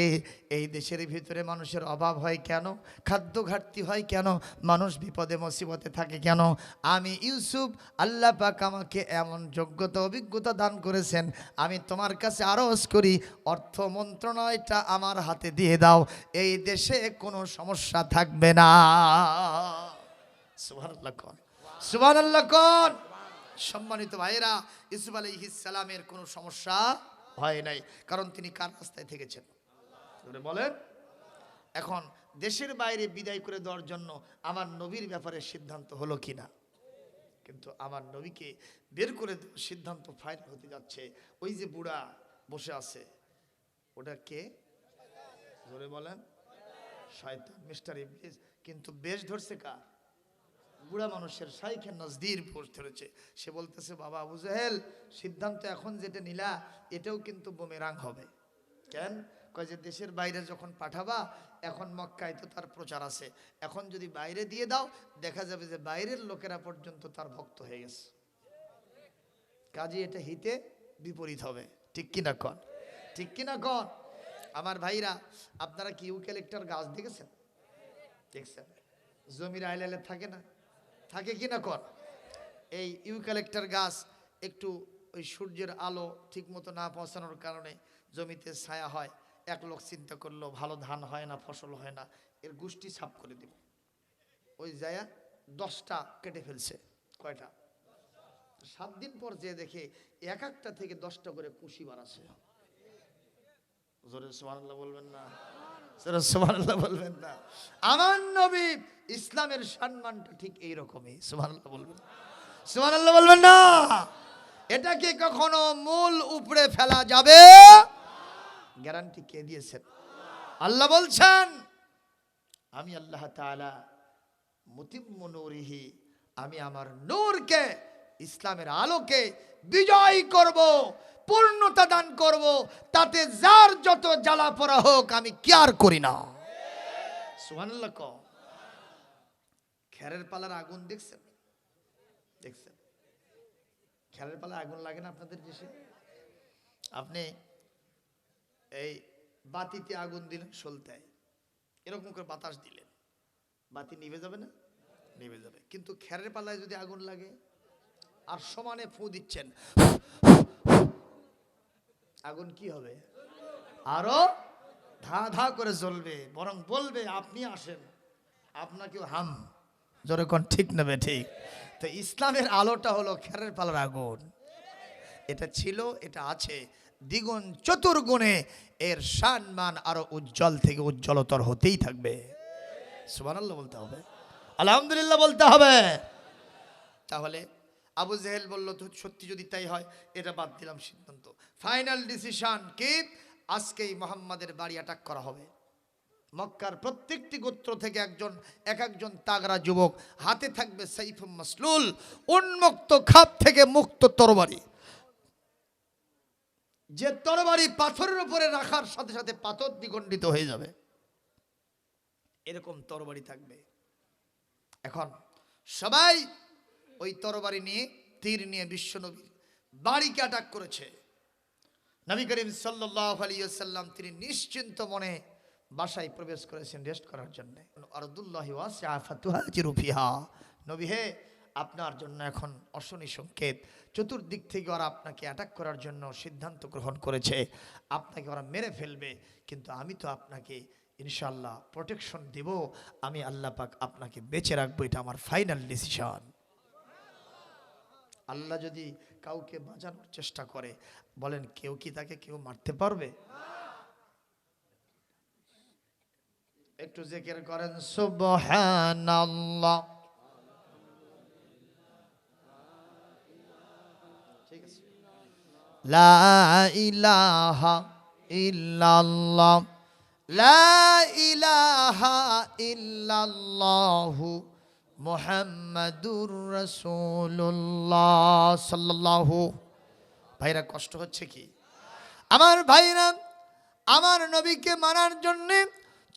এই দেশের ভিতরে মানুষের অভাব হয় কেন? খাদ্য ঘাটতি হয় কেন? মানুষ বিপদে মুসিবতে থাকে কেন? আমি ইউসুফ, আল্লাহ পাক আমাকে এমন যোগ্যতা অভিজ্ঞতা দান করেছেন, আমি তোমার কাছে আরজ করি অর্থ মন্ত্রণালয়টা আমার হাতে দিয়ে দাও, এই দেশে কোনো সমস্যা থাকবে না। সুবহানাল্লাহ কোন, সুবহানাল্লাহ কোন। সম্মানিত ভাইরা, ইউসুফ আলাইহিস সালামের কোনো সমস্যা হয় নাই, কারণ তিনি কার রাস্তায় থেকেছেন? বলেন। এখন দেশের বাইরে বিদায় করে দেওয়ার জন্য আমার নবীর ব্যাপারে সিদ্ধান্ত হলো কিনা? কিন্তু আমার নবীকে বের করে দেওয়ার সিদ্ধান্ত ফাইনাল হতে যাচ্ছে। ওই যে বুড়া বসে আছে, ওটা কে? ধরে বলেন। শয়তান, মিস্টার ইবলিস। কিন্তু বেশ ধরছে কার? বুড়া মানুষের, শাইখের নজদির পোষ ধরেছে। সে বলতেছে, বাবা আবু জাহেল, সিদ্ধান্ত এখন যেটা নিলা এটাও কিন্তু বুমেরাং হবে। কেন? কয় যে দেশের বাইরে যখন পাঠাবা, এখন মক্কায় তো তার প্রচার আছে, এখন যদি বাইরে দিয়ে দাও দেখা যাবে যে বাইরের লোকেরা পর্যন্ত তার ভক্ত হয়ে গেছে, কাজে এটা হিতে বিপরীত হবে। ঠিক কিনা কন? ঠিক কিনা কন? আমার ভাইরা, আপনারা কি ইউক্যালিপটাস গাছ দেখেছেন? দেখছেন? জমির আইলালে থাকে না? থাকে কিনা কর? এই ইউক্যালিপটাস গাছ একটু ওই সূর্যের আলো ঠিক মতো না পৌঁছানোর কারণে জমিতে ছায়া হয়। এক লোক চিন্তা করলো ভালো ধান হয় না, ফসল হয় না, এর গোষ্ঠী সাফ করে দিব। ওই জায়গা 10টা কেটে ফেলছে। কয়টা? 7 দিন পর যে দেখে এক একটা থেকে 10টা করে কুশি বাড়াছে। জোরে সুবহানাল্লাহ বলবেন না? জোরে সুবহানাল্লাহ বলবেন না? আমার নবী ইসলামের সম্মানটা ঠিক এই রকমই। সুবহানাল্লাহ বলবেন? সুবহানাল্লাহ বলবেন না? এটাকে কখনো মূল উপড়ে ফেলা যাবে? গ্যারান্টি কে দিয়েছেন? আল্লাহ বলছেন, আমি আল্লাহ তাআলা মুতিম্মু নূরিহি, আমি আমার নূরকে, ইসলামের আলোকে বিজয় করব, পূর্ণতা দান করব, তাতে যার যত জ্বালা পোড়া হোক আমি কেয়ার করি না। সুবহানাল্লাহ। খেরের পালার আগুন দেখছেন? দেখছেন খেরের পালার আগুন লাগে না আপনাদের দেশে? আপনি এই বাতিতে আগুন দিলেন সলতায়, এরকম করে বাতাস দিলেন, বাতি নিভে যাবে না? নিভে যাবে। কিন্তু খেরের পালায় যদি আগুন লাগে আর সমানে ফু দিচ্ছেন, আগুন কি হবে? আরো ধা ধা করে জ্বলবে, বরং বলবে আপনি আসেন, আপনাকেও হাম। জোরে কোন ঠিক নেবে? ঠিক। তো ইসলামের আলোটা হলো খেরের পালার আগুন। এটা ছিল, এটা আছে, দ্বিগুণ চতুর্গুণে এর সম্মান আরো উজ্জ্বল থেকে উজ্জ্বলতর হতেই থাকবে। সুবহানাল্লাহ বলতে হবে, আলহামদুলিল্লাহ বলতে হবে। তাহলে আবু জেহেল বলল তো সত্যি যদি তাই হয় এটা বাদ দিলাম সিদ্ধান্ত, ফাইনাল ডিসিশন কি? আজকেই মুহাম্মাদের বাড়ি অ্যাটাক করা হবে। মক্কার প্রত্যেকটি গোত্র থেকে এক একজন তাগড়া যুবক, হাতে থাকবে সাইফুম মাসলুল, উন্মুক্ত খাপ থেকে মুক্ত তরবারি, যে তরবারি পাথরের উপরে রাখার সাথে সাথে পাথর দ্বিখণ্ডিত হয়ে যাবে, এরকম তরবারি থাকবে। এখন সবাই ওই তরবারি নিয়ে, তীর নিয়ে বিশ্বনবীর বাড়িকে অ্যাটাক করেছে। নবী করিম সাল্লাল্লাহু আলাইহি ওয়াসাল্লাম তিনি নিশ্চিন্ত মনে বাসায় প্রবেশ করেছেন রেস্ট করার জন্য। আরদুল্লাহি ওয়াসিআ ফাতুহাজিরু ফিহা, নবী হে, আপনার জন্য এখন অশনি সংকেত, চতুর্দিক থেকে ওরা আপনাকে অ্যাটাক করার জন্য সিদ্ধান্ত গ্রহণ করেছে, আপনাকে ওরা মেরে ফেলবে, কিন্তু আমি তো আপনাকে ইনশাআল্লাহ প্রোটেকশন দিব, আমি আল্লাহ পাক আপনাকে বেঁচে রাখবো, এটা আমার ফাইনাল ডিসিশন। আল্লাহ যদি কাউকে বাঁচানোর চেষ্টা করে, বলেন কেউ কি তাকে কেউ মারতে পারবে? একটু জিকির করেন সুবহানাল্লাহ। ঠিক আছে, লা ইলাহা ইল্লাল্লাহ, লা ইলাহা ইল্লাল্লাহু মুহাম্মাদুর রাসূলুল্লাহ সাল্লাল্লাহু। ভাইরা কষ্ট হচ্ছে কি? আমার ভাইরা, আমার নবীকে মানার জন্য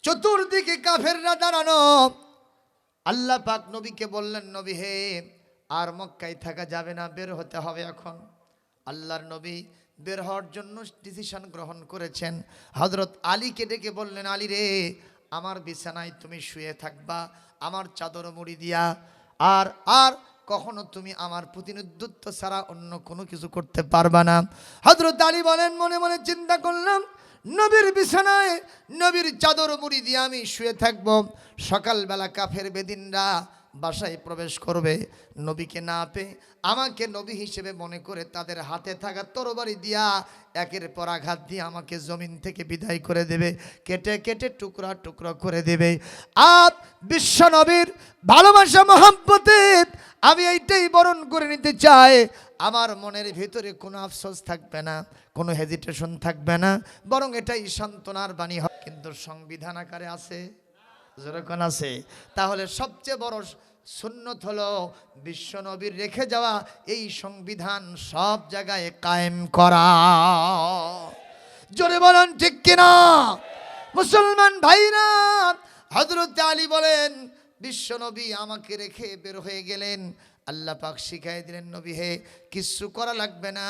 চতুর্দিকে কাফেররা দাঁড়ানো। আল্লাহ পাক নবীকে বললেন, নবী হে, আর মক্কায় থাকা যাবে না, বের হতে হবে এখন। আল্লাহর নবী বের হওয়ার জন্য ডিসিশন গ্রহণ করেছেন। হযরত আলীকে ডেকে বললেন, আলী রে, আমার বিছানায় তুমি শুয়ে থাকবা, আমার চাদর মুড়ি দিয়া, আর আর কখনো তুমি আমার প্রতিনিধিত্ব ছাড়া অন্য কোনো কিছু করতে পারবা না। হযরত আলী বলেন, মনে মনে চিন্তা করলাম, নবীর বিছানায় নবীর চাদর মুড়ি দিয়ে আমি শুয়ে থাকব, সকালবেলা কাফের বেদিনরা বাসায় প্রবেশ করবে, নবীকে না পেয়ে আমাকে নবী হিসেবে মনে করে তাদের হাতে থাকা তরবারি দিয়া একের পর আঘাত দিয়ে আমাকে জমিন থেকে বিদায় করে দেবে, কেটে কেটে টুকরা টুকরা করে দেবে। আর বিশ্ব নবীর ভালোবাসা মহব্বতে আমি এইটাই বরণ করে নিতে চাই। আমার মনের ভিতরে কোনো আফসোস থাকবে না, কোনো হেজিটেশন থাকবে না, বরং এটাই সান্ত্বনার বাণী হয়। কিন্তু সংবিধান আকারে আছে, যেরকম আছে। তাহলে সবচেয়ে বড় সুন্নত হলো বিশ্ব নবীর রেখে যাওয়া এই সংবিধান সব জায়গায় কায়েম করা। জোরে বলেন ঠিক কিনা মুসলমান ভাইরা? হযরত আলী বলেন, বিশ্ব নবী আমাকে রেখে বের হয়ে গেলেন, আল্লাহ পাক শিখাই দিলেন, নবী হে, কিচ্ছু করা লাগবে না,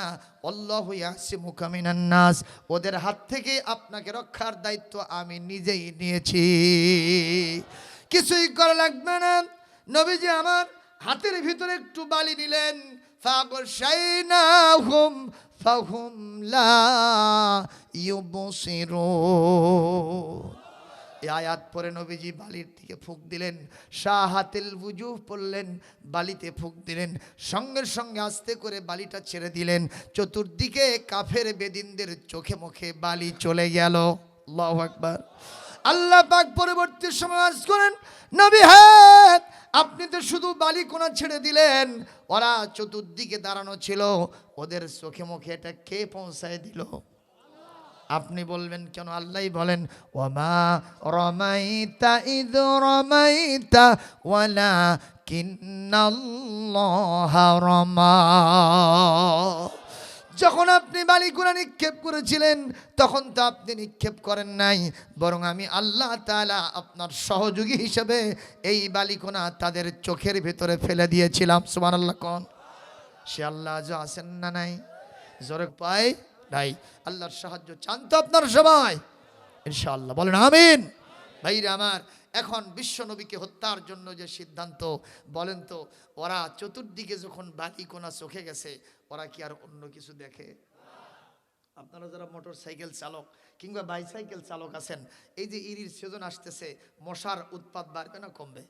আল্লাহু ইয়াসিমুকা মিনান নাস, ওদের হাত থেকে আপনাকে রক্ষার দায়িত্ব আমি নিজেই নিয়েছি, কিছুই করা লাগবে না। নবীজি আমার হাতের ভিতরে একটু বালি নিলেন, ফাগশাইনাহুম ফাহুম লা ইউবসিরুন। এই আয়াত পরে নবীজি বালির দিকে ফুঁক দিলেন, শাহাতিল ওযুহ পড়লেন, বালিতে ফুঁক দিলেন, সঙ্গে সঙ্গে আস্তে করে বালিটা ছেড়ে দিলেন, চতুর্দিকে কাফের বেদিনদের চোখে মুখে বালি চলে গেল। আল্লাহু আকবার। আল্লাহ পাক পরবর্তী সময় আজ করেন, নবী হ্যাঁ, আপনি তো শুধু বালি কোনা ছেড়ে দিলেন, ওরা চতুর্দিকে দাঁড়ানো ছিল, ওদের চোখে মুখে এটা কে পৌঁছায় দিল? আপনি বলবেন কেন? আল্লাহই বলেন ওয়ামা রামাইতা ইয রামাইতা ওয়ালাকিন্নাল্লাহা রামা। যখন আপনি বালিগুনা নিক্ষেপ করেছিলেন তখন তো আপনি নিক্ষেপ করেন নাই, বরং আমি আল্লাহ তাআলা আপনার সহযোগী হিসেবে এই বালিকোনা তাদের চোখের ভিতরে ফেলে দিয়েছিলাম। সুবহানাল্লাহ কোন? সে আল্লাহ আজও আছেন না নাই? জোরে পাই নাই? আল্লাহর সাহায্য চান তো আপনার সবাই ইনশাআল্লাহ? বলেন আমিন। ভাইরা আমার, এখন বিশ্ব নবীকে হত্যার জন্য যে সিদ্ধান্ত, বলেন তো ওরা চতুর্দিকে যখন বালিকোনা চোখে গেছে, ওরা কি আর অন্য কিছু দেখে? আপনারা যারা মোটর সাইকেল চালক কিংবা বাইসাইকেল চালক আছেন, এই যে ইরির সিজন আসতেছে, মশার উৎপাত বাড়বে না কমবে?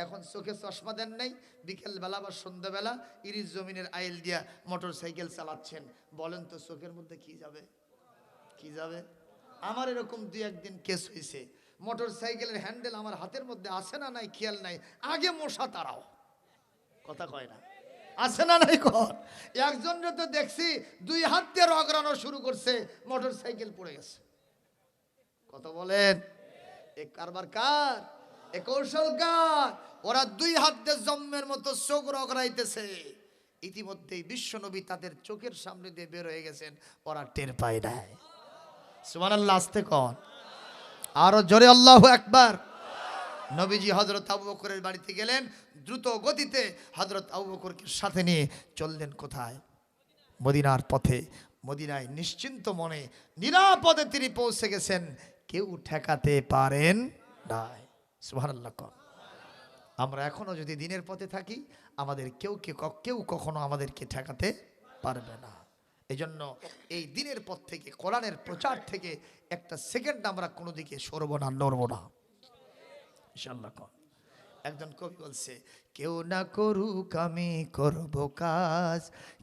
এখন চোখে চশমা দেন নাই, বিকেলবেলা বা সন্ধ্যাবেলা ইরির জমিনের আইল দিয়া মোটর সাইকেল চালাচ্ছেন, বলেন তো চোখের মধ্যে কি যাবে? কি যাবে? আমার এরকম দুই একদিন কেস হয়েছে, মোটর সাইকেলের হ্যান্ডেল আমার হাতের মধ্যে আছে না নাই খেয়াল নাই, আগে মশা তারাও কথা কয় না, আছে না নাই কর। একজনকে তো দেখছি দুই হাত দিয়ে রগড়ানো শুরু করছে, মোটর সাইকেল পড়ে গেছে। কথা বলেন, এ কারবার কার? এ কৌশল কার? ওরা দুই হাত দিয়ে জম্মের মতো চোখ রগড়াইতেছে, ইতিমধ্যেই বিশ্বনবী তাদের চোখের সামনে দিয়ে বের হয়ে গেছেন, ওরা টের পায় নাই। সুবহানাল্লাহ, আস্তে কন, আরো জোরে আল্লাহু আকবার। নবীজি হযরত আবু বকরের বাড়িতে গেলেন, দ্রুত গতিতে হযরত আবু বকরকে সাথে নিয়ে চললেন কোথায়? মদিনার পথে। মদিনায় নিশ্চিন্ত মনে নিরাপদে তিনি পৌঁছে গেছেন, কেউ ঠেকাতে পারেন নাই। সুবহানাল্লাহ। আমরা এখনো যদি দিনের পথে থাকি, আমাদের কেউ কখনো আমাদেরকে ঠেকাতে পারবে না। এজন্য এই দিনের পথ থেকে, কোরআনের প্রচার থেকে একটা সেকেন্ড আমরা কোনো দিকে সরব না, নড়ব না ইনশাআল্লাহ। একজন কবি বলছে, কেউ না করুক আমি করব কাজ,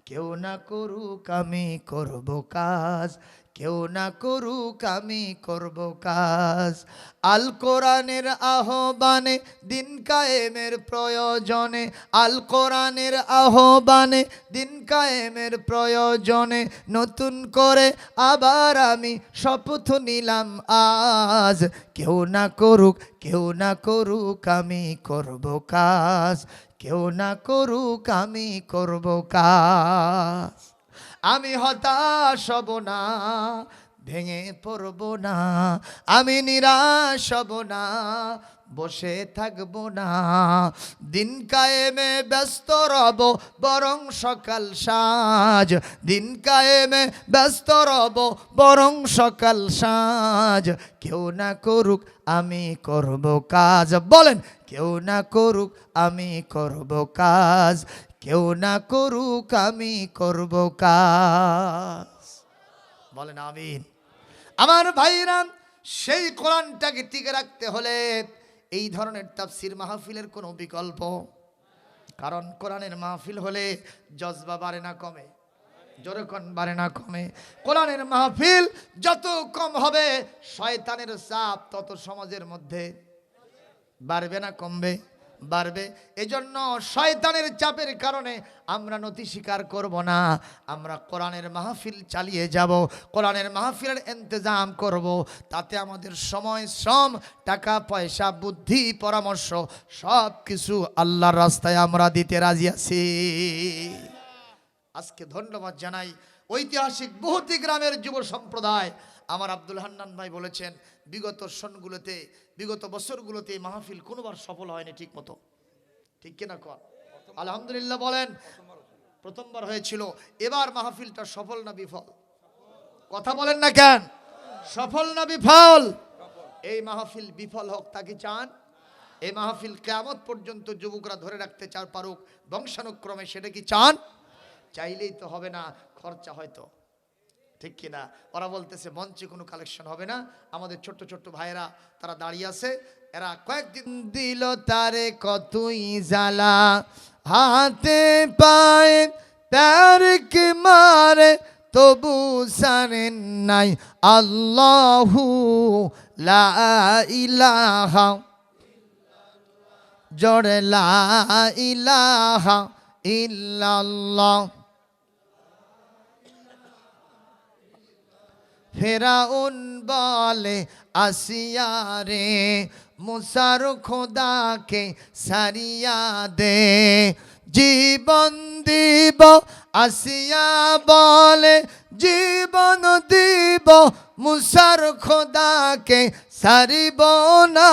কেউ না করুক আমি করব কাজ, কেউ না করুক আমি করব কাজ। আল কোরআনের আহ্বানে দিন কায়েমের প্রয়োজনে, আল কোরআনের আহ্বানে দিন কায়েমের প্রয়োজনে, নতুন করে আবার আমি শপথ নিলাম আজ, কেউ না করুক, কেউ না করুক আমি করব কাজ, কেউ না করুক আমি করব কাজ। আমি হতাশ হব না, ভেঙে পড়ব না, আমি নিরাশ হব না, বসে থাকব না, দিন কায়েমে ব্যস্ত রব বরং সকাল সাঁঝ, দিন কায়েমে ব্যস্ত রব বরং সকাল সাঁঝ, কেউ না করুক আমি করব কাজ। বলেন, কেউ না করুক আমি করব কাজ, কেউ না করুক আমি করব কাজ। বলেন আমিন। আমার ভাইরা, সেই কোরআনটাকে টিকে রাখতে হলে এই ধরনের তাফসীর মাহফিলের কোনো বিকল্প, কারণ কোরআনের মাহফিল হলে জজবা বাড়ে না কমে? জোরে কোন, বাড়ে না কমে? কোরআনের মাহফিল যত কম হবে, শয়তানের চাপ তত সমাজের মধ্যে বাড়বে না কমবে? বাড়বে। এজন্য শয়তানের চাপের কারণে আমরা নতি স্বীকার করব না, আমরা কোরআনের মাহফিল চালিয়ে যাব, কোরআনের মাহফিলের ইন্তজাম করব, তাতে আমাদের সময়, শ্রম, টাকা পয়সা, বুদ্ধি, পরামর্শ সব কিছু আল্লাহর রাস্তায় আমরা দিতে রাজি আছি। আজকে ধন্যবাদ জানাই ঐতিহাসিক বহুতি গ্রামের যুব সম্প্রদায়। আমার আব্দুল হান্নান ভাই বলেছেন, বিগত সনগুলোতে, বিগত বছরগুলোতে মাহফিল কোনোবার সফল হয়নি ঠিক মতো, ঠিক কিনা কর? আলহামদুলিল্লাহ বলেন, প্রথমবার হয়েছিল। এবার মাহফিলটা সফল না বিফল? কথা বলেন না কেন? সফল না বিফল? এই মাহফিল বিফল হোক তা কি চান? এই মাহফিল কিয়ামত পর্যন্ত যুবকরা ধরে রাখতে পারুক বংশানুক্রমে, সেটা কি চান? চাইলেই তো হবে না, খরচা হয়তো, ঠিক কিনা? ওরা বলতেছে মঞ্চে কোনো কালেকশন হবে না। আমাদের ছোট্ট ছোট্ট ভাইয়েরা তারা দাঁড়িয়ে আছে, এরা কয়েকদিন দিল তারে কতই জ্বালা, হাতে পায়ে প্যারকে মারে তবু জানেন নাই আল্লাহু লা ইলাহা, জোরে লা ইলাহা ইল্লাল্লাহ, ফেরাউন বলে আসিয়া রে মুসার খোদাকে সারিয়া দে জীবন দিব আসিয়া বলে জীবন দিব মুসার খোদাকে সারিব না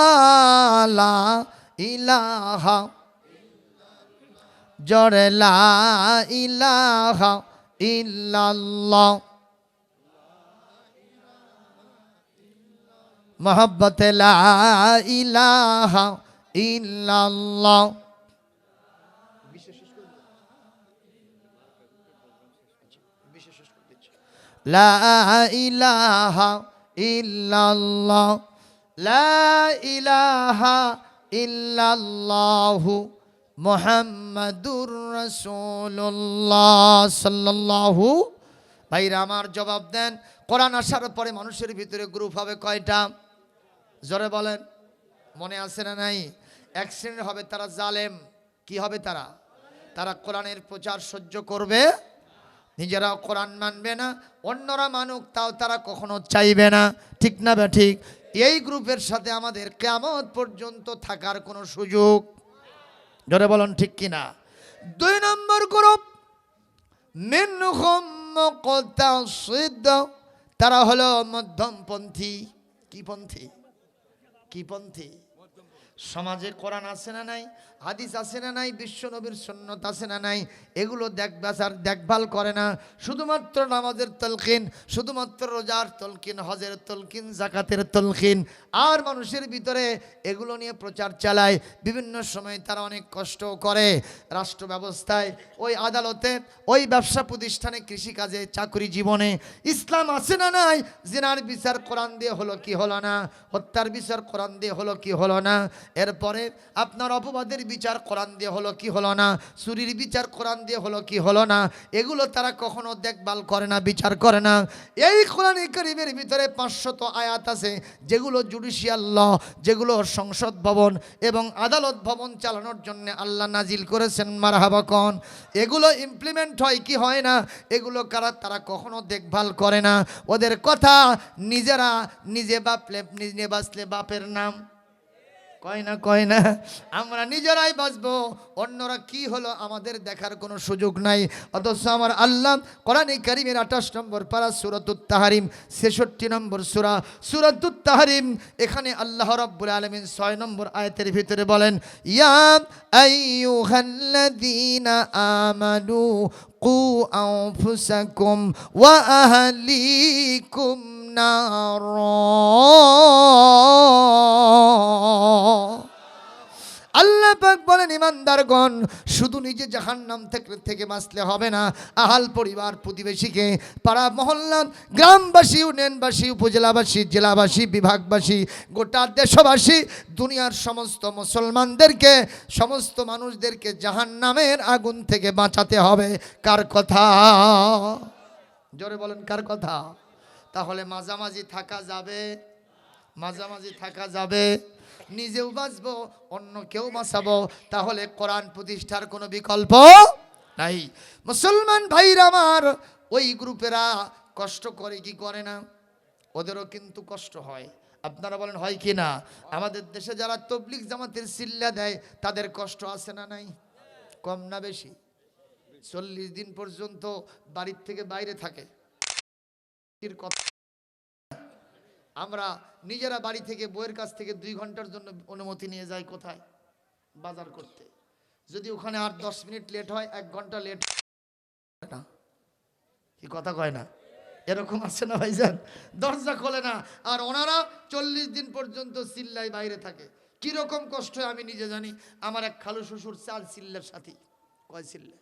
লা ইলাহা জোরে লা ইলাহা ইল্লাল্লাহ মোহাব্বত লা ইলাহা ইল্লাল্লাহ লা ইলাহা ইল্লাল্লাহ লা ইলাহা ইল্লাল্লাহু মুহাম্মাদুর রাসূলুল্লাহ সাল্লাল্লাহু। ভাইরা আমার জবাব দেন, কোরআন আসার পরে মানুষের ভিতরে গ্রুপ হবে কয়টা? জোরে বলেন, মনে আছে না নাই? এক শ্রেণীর হবে তারা জালেম। কি হবে তারা? তারা কোরআনের প্রচার সহ্য করবে, নিজেরাও কোরআন মানবে না, অন্যরা মানুক তাও তারা কখনো চাইবে না। ঠিক না বা ঠিক? এই গ্রুপের সাথে আমাদের কিয়ামত পর্যন্ত থাকার কোনো সুযোগ, জোরে বলুন ঠিক কিনা? 2 নম্বর গ্রুপ মিনহুম মুকতাসিদ, তারা হলো মধ্যমপন্থী। কি পন্থী? কি পন্থী? সমাজে কোরআন আছে না নাই, হাদিস আছে না নাই, বিশ্ব নবীর সুন্নত আছে না নাই, এগুলো দেখভাল করে না। শুধুমাত্র নামাজের তলকিন, শুধুমাত্র রোজার তলকিন, হজের তলকিন, জাকাতের তলকিন, আর মানুষের ভিতরে এগুলো নিয়ে প্রচার চালায়। বিভিন্ন সময় তারা অনেক কষ্ট করে রাষ্ট্র ব্যবস্থায়, ওই আদালতে, ওই ব্যবসা প্রতিষ্ঠানে, কৃষিকাজে, চাকরি জীবনে। ইসলাম আছে না নাই? জিনার বিচার কোরআন দিয়ে হলো কি হলো না? হত্যার বিচার কোরআন দিয়ে হলো কি হলো না? এরপরে আপনার অপবাদের বিচার কোরআন দিয়ে হলো কি হলো না? চুরির বিচার কোরআন দিয়ে হলো কি হলো না? এগুলো তারা কখনো দেখভাল করে না, বিচার করে না। এই কোরআন কারীমের ভিতরে 500 আয়াত আছে যেগুলো জুডিশিয়াল ল, যেগুলো সংসদ ভবন এবং আদালত ভবন চালানোর জন্য আল্লাহ নাজিল করেছেন। মারহাবা কোন? এগুলো ইমপ্লিমেন্ট হয় কি হয় না, এগুলো তারা কখনো দেখভাল করে না। ওদের কথা নিজেরা নিজে বাঁচলে বাপের নাম, কয় না কয় না? আমরা নিজেরাই বাঁচবো, অন্যরা কি হলো আমাদের দেখার কোনো সুযোগ নাই। অথচ আমার আল্লাহ কোরআনে কারীমের 28 নম্বর পারা সূরাতুত তাহরিম 66 নম্বর সূরা সূরাতুত তাহরিম, এখানে আল্লাহ রাব্বুল আলামিন 6 নম্বর আয়াতের ভিতরে বলেন, ইয়া আইয়ুহাল্লাযীনা আমানু কু আনফুসাকুম ওয়া আহলিকুম নারা। আল্লাহ পাক বলেন, ইমানদারগণ শুধু নিজে জাহান্নাম থেকে বাঁচলে হবে না, আহাল পরিবার, প্রতিবেশীকে, পাড়া মহল্লা, গ্রামবাসী, ইউনিয়নবাসী, উপজেলাবাসী, জেলাবাসী, বিভাগবাসী, গোটা দেশবাসী, দুনিয়ার সমস্ত মুসলমানদেরকে, সমস্ত মানুষদেরকে জাহান্নামের আগুন থেকে বাঁচাতে হবে। কার কথা? জোরে বলেন, কার কথা? তাহলে মাঝামাঝি থাকা যাবে? মাঝামাঝি থাকা যাবে? নিজেও বাঁচবো, অন্য কেউ বাঁচাবো, তাহলে কোরআন প্রতিষ্ঠার কোনো বিকল্প নাই। মুসলমান ভাইরা আমার, ওই গ্রুপেরা কষ্ট করে কি করে না? ওদেরও কিন্তু কষ্ট হয়। আপনারা বলেন হয় কি না? আমাদের দেশে যারা তবলিগ জামাতের সিল্লা দেয় তাদের কষ্ট আছে না নাই? কম না বেশি? 40 দিন পর্যন্ত বাড়ির থেকে বাইরে থাকে। আমরা নিজেরা বাড়ি থেকে বইয়ের কাছ থেকে 2 ঘন্টার জন্য অনুমতি নিয়ে যাই কোথায়? বাজার করতে। যদি ওখানে আর 10 মিনিট লেট হয়, 1 ঘন্টা লেট না, কি কথা কয় না? এরকম আছে না ভাইজান? দরজা খোলে না, আর ওনারা 40 দিন পর্যন্ত চিল্লাই বাইরে থাকে। কিরকম কষ্ট হয় আমি নিজে জানি। আমার এক খালু শ্বশুর 4 চিল্লার সাথী। কয় চিল্লা?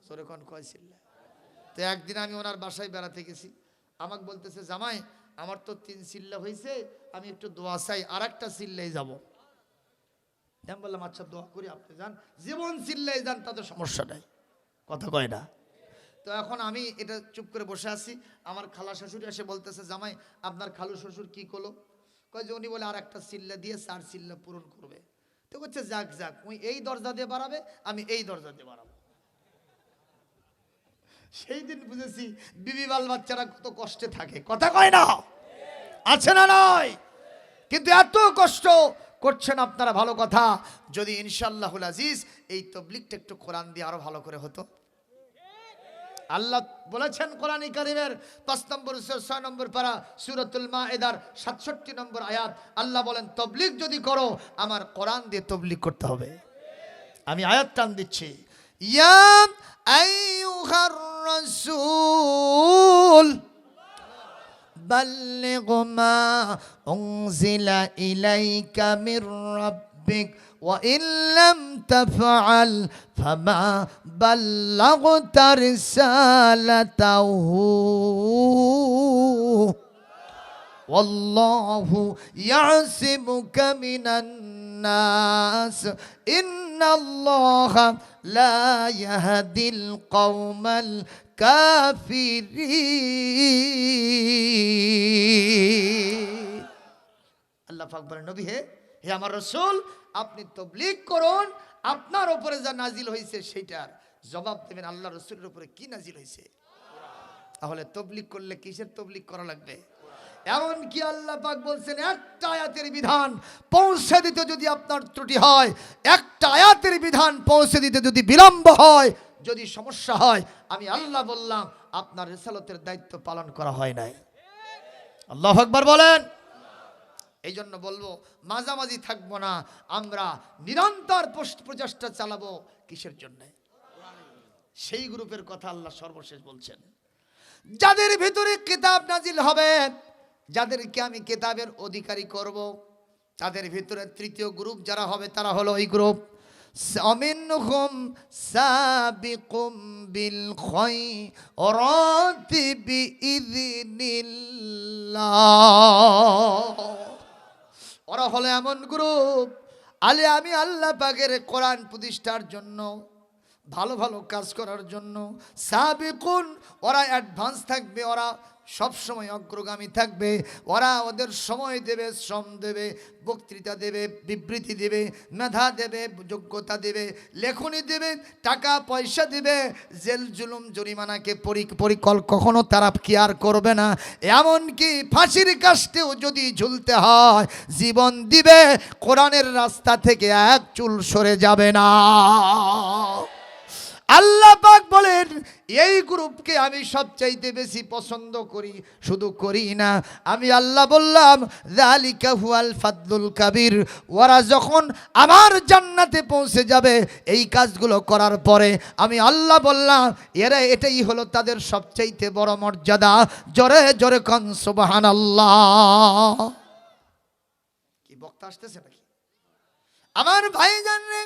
সরে কোন কয় চিল্লা? তো একদিন আমি ওনার বাসায় বেড়াতে গেছি, আমাকে বলতেছে, জামাই আমার তো 3 চিল্লা হয়েছে, আমি একটু দোয়া চাই, আর একটা চিল্লাই যাবো। আমি বললাম আচ্ছা দোয়া করি, আপনি যান, জীবন চিল্লাই যান, তাদের সমস্যা নাই। কথা কয় না? তো এখন আমি এটা চুপ করে বসে আছি, আমার খালা শ্বশুর এসে বলতেছে, জামাই আপনার খালু শ্বশুর কি করলো? কয় যে উনি বলে আর একটা চিল্লা দিয়ে 4 চিল্লা পূরণ করবে। তো বলছে যাক যাক, ওই এই দরজা দিয়ে বাড়াবে, আমি এই দরজা দিয়ে বাড়াবো। সেই দিন বুঝেছি বিবি বাল বাচ্চারা কত কষ্টে থাকে, কথা কয় না, আছে না নয়? কিন্তু এত কষ্ট করছেন আপনারা, ভালো কথা। যদি ইনশাআল্লাহুল আজিজ এই তাবলীগটা একটু কোরআন দিয়ে আরো ভালো করে হতো। আল্লাহ বলেছেন কোরআনে কারীমের 5 নম্বর সূরা 6 নম্বর পারা সূরাতুল মাইদার 67 নম্বর আয়াত, আল্লাহ বলেন তাবলীগ যদি করো আমার কোরআন দিয়ে তাবলীগ করতে হবে। আমি আয়াত টান দিচ্ছি, ইয়া আইয়ুহার রাসূল বাল্লিগ মা উনজিলা ইলাইকা মির রাব্বিক ওয়া ইন লাম তাফআল ফামা বাল্লাগতা রিসালাতাহু ওয়াল্লাহু ইয়াসিমুকা মিনান নাস ইন্নাল্লাহা লা ইয়াহদিল কওমাল কাফিরিন। আল্লাহ পাক বলেন, নবী হে আমার রাসূল, আপনি তাবলীগ করুন, আপনার উপরে যা নাজিল হয়েছে সেটার জবাব দেবেন আল্লাহ রাসূলের উপরে কি নাজিল হয়েছে। তাহলে তাবলীগ করলে কিসের তাবলীগ করা লাগবে? এমন কি আল্লাহ পাক বলছেন, একটা আয়াতের বিধান পৌঁছে দিতে যদি আপনার ত্রুটি হয়, একটা আয়াতের বিধান পৌঁছে দিতে যদি বিলম্ব হয়, যদি সমস্যা হয়, আমি আল্লাহ বললাম আপনার রিসালাতের দায়িত্ব পালন করা হয় নাই। আল্লাহু আকবার বলেন। এই জন্য বলবো মাঝামাঝি থাকবো না, আমরা নিরন্তর প্রচেষ্টা চালাবো। কিসের জন্য? সেই গ্রুপের কথা আল্লাহ সর্বশেষ বলছেন, যাদের ভিতরে কিতাব নাজিল হবে, যাদেরকে আমি কিতাবের অধিকারী করব, তাদের ভিতরে তৃতীয় গ্রুপ যারা হবে তারা হলো ওই গ্রুপ মিনহুম সাবিকুম বিল খায়রাতি বিইذনিল্লাহ। ওরা হলো এমন গ্রুপ, আমি আল্লাহ পাকের কোরআন প্রতিষ্ঠার জন্য, ভালো ভালো কাজ করার জন্য সাবিকুন, ওরা অ্যাডভান্স থাকবে, ওরা সব সময় অগ্রগামী থাকবে, ওরা ওদের সময় দেবে, শ্রম দেবে, বক্তৃতা দেবে, বিবৃতি দেবে, মেধা দেবে, যোগ্যতা দেবে, লেখনী দেবে, টাকা পয়সা দেবে, জেল জুলুম জরিমানাকে কখনো তারা কেয়ার করবে না। এমনকি ফাঁসির কাষ্ঠেও যদি ঝুলতে হয় জীবন দিবে, কোরআনের রাস্তা থেকে এক চুল সরে যাবে না। আল্লাহ পাক বলেন এই গ্রুপকে আমি সবচাইতে বেশি পছন্দ করি, শুধু করি না, আমি আল্লাহ বললাম যালিকা হুয়াল ফাদলুল কাবীর। ওরা যখন আমার জান্নাতে পৌঁছে যাবে এই কাজগুলো করার পরে, আমি আল্লাহ বললাম এটাই হলো তাদের সবচাইতে বড় মর্যাদা। জোরে জোরে কোন সুবহানাল্লাহ। কি বক্তা আসতেছে নাকি? আমার ভাই জানলে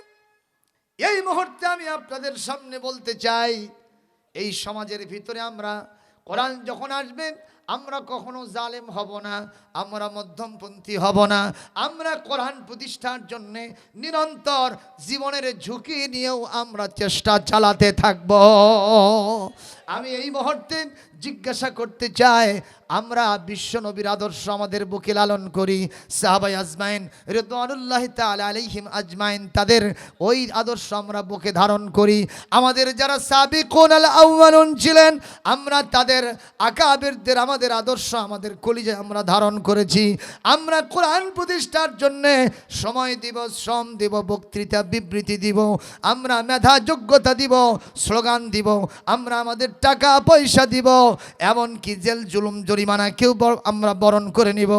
এই মুহূর্তে আমি আপনাদের সামনে বলতে চাই, এই সমাজের ভিতরে আমরা কোরআন যখন আসবে আমরা কখনো জালেম হব না, আমরা মধ্যমপন্থী হব না, আমরা কোরআন প্রতিষ্ঠার জন্য নিরন্তর জীবনের ঝুঁকি নিয়েও আমরা চেষ্টা চালাতে থাকব। আমি এই মুহূর্তে জিজ্ঞাসা করতে চাই, আমরা বিশ্বনবীর আদর্শ আমাদের বুকে লালন করি, সাহাবায়ে আজমাইন রিদওয়ানুল্লাহি তাআলা আলাইহিম আজমাইন তাদের ওই আদর্শ আমরা বুকে ধারণ করি। আমাদের যারা সাবিকুন আল আউয়ালুন ছিলেন, আমরা তাদের আকাবিরদের আমাদের আদর্শ আমাদের কলিজায় আমরা ধারণ করেছি। আমরা কোরআন প্রতিষ্ঠার জন্য সময় দিব, শ্রম দিব, বক্তৃতা বিবৃতি দিব, আমরা মেধা যোগ্যতা দিব, স্লোগান দিব, আমরা আমাদের টাকা পয়সা দিব, এমনকি জেল জুলুম জরিমানাকেও আমরা বরণ করে নিব।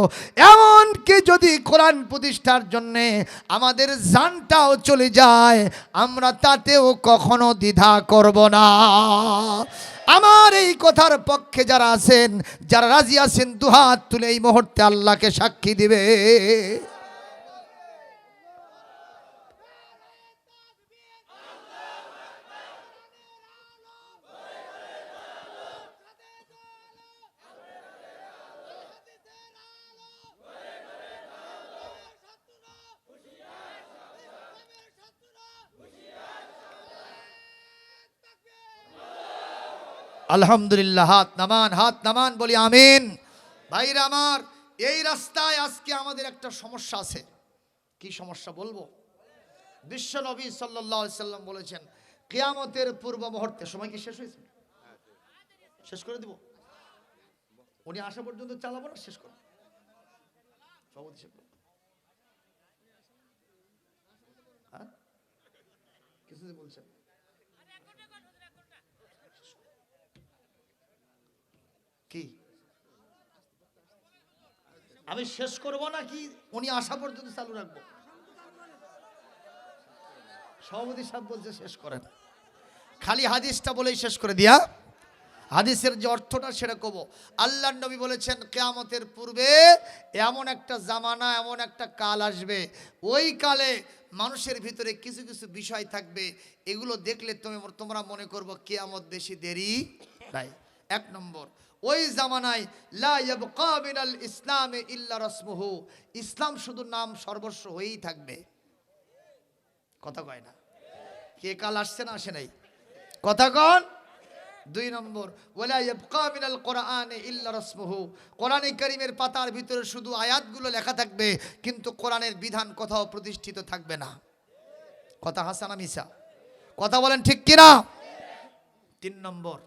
এমনকি যদি কোরআন প্রতিষ্ঠার জন্য আমাদের জানটাও চলে যায় আমরা তাতেও কখনো দ্বিধা করব না। আমার এই কথার পক্ষে যারা আছেন, যারা রাজি আছেন, দুহাত তুলে এই মুহূর্তে আল্লাহকে সাক্ষী দিবে। আলহামদুলিল্লাহ। হাত নামান বলি আমিন। ভাইরা আমার, এই রাস্তায় আজকে আমাদের একটা সমস্যা আছে। কি সমস্যা বলবো? বিশ্বনবী সাল্লাল্লাহু আলাইহি সাল্লাম বলেছেন কিয়ামতের পূর্ব মুহূর্তে, সময় কি শেষ হয়েছে? শেষ করে দিব? উনি আসা পর্যন্ত চালাবো না, শেষ করবো? সভাপতি সাহেব কিছু বলছেন? কি আমি শেষ করবো নাকি উনি আসা পর্যন্ত চালু রাখবো? সভাপতি সাহেব বলছে শেষ করেন। খালি হাদিসটা বলেই শেষ করে দিয়া, হাদিসের যে অর্থটা সেটা কব। আল্লাহর নবী বলেছেন কিয়ামতের পূর্বে এমন একটা জামানা, এমন একটা কাল আসবে, ওই কালে মানুষের ভিতরে কিছু কিছু বিষয় থাকবে, এগুলো দেখলে তোমরা মনে করবো কিয়ামত বেশি দেরি নাই। এক নম্বর, ওই জামানায় লা ইয়াবকা মিনাল ইসলামে ইল্লা রাসমুহু, ইসলাম শুধু নাম সর্বস্ব হয়েই থাকবে। কথা কয় না? কে কাল আসছে না আসে নাই? কথা কন। দুই নম্বর, ওয়ালা ইয়াবকা মিনাল কোরআনে ইল্লা রাসমুহু, কোরআনে কারীমের পাতার ভিতরে শুধু আয়াতগুলো লেখা থাকবে, কিন্তু কোরআনের বিধান কোথাও প্রতিষ্ঠিত থাকবে না। কথা হাসানা মিসা? কথা বলেন ঠিক কিনা? তিন নম্বর,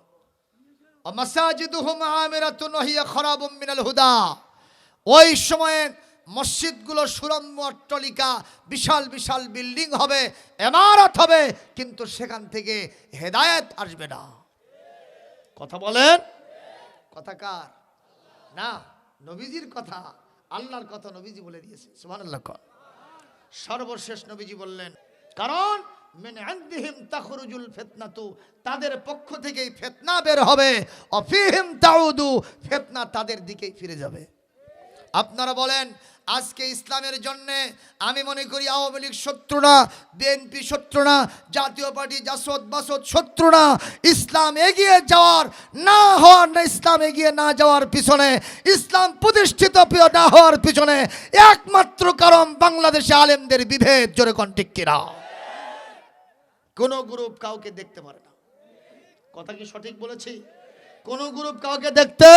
মাসাজিদুহুম আমিরাতুন ওয়া হিয়া খারাবুম মিনাল হুদা, ওই সময়ে মসজিদগুলো সুরম্য অট্টালিকা, বিশাল বিশাল বিল্ডিং হবে, ইমারত হবে, কিন্তু সেখান থেকে হেদায়েত আসবে না। কথা বলেন। কথা কার? না, নবীজির কথা, আল্লাহর কথা নবীজি বলে দিয়েছে। সুবহানাল্লাহ। সর্বশেষ নবীজি বললেন, কারণ মিন ইনদিহিম তাখরুজুল ফিতনাতু, তাদের পক্ষ থেকেই ফিতনা বের হবে, অফিহিম তাউদু, ফিতনা তাদের দিকেই ফিরে যাবে। আপনারা বলেন, আজকে ইসলামের জন্য আমি মনে করি আওয়ামী লীগ শত্রু না, বিএনপি শত্রু না, জাতীয় পার্টি জাসদ বাসদ শত্রু না। ইসলাম এগিয়ে যাওয়ার না হওয়ার না, ইসলাম এগিয়ে না যাওয়ার পিছনে, ইসলাম প্রতিষ্ঠিত না হওয়ার পিছনে একমাত্র কারণ বাংলাদেশে আলেমদের বিভেদ। জোরে কোন ঠিক কিনা? কোন গ্রুপ কাউকে দেখতে পারে না। কথা কি সঠিক বলেছি? কোন গ্রুপ কাউকে দেখতে।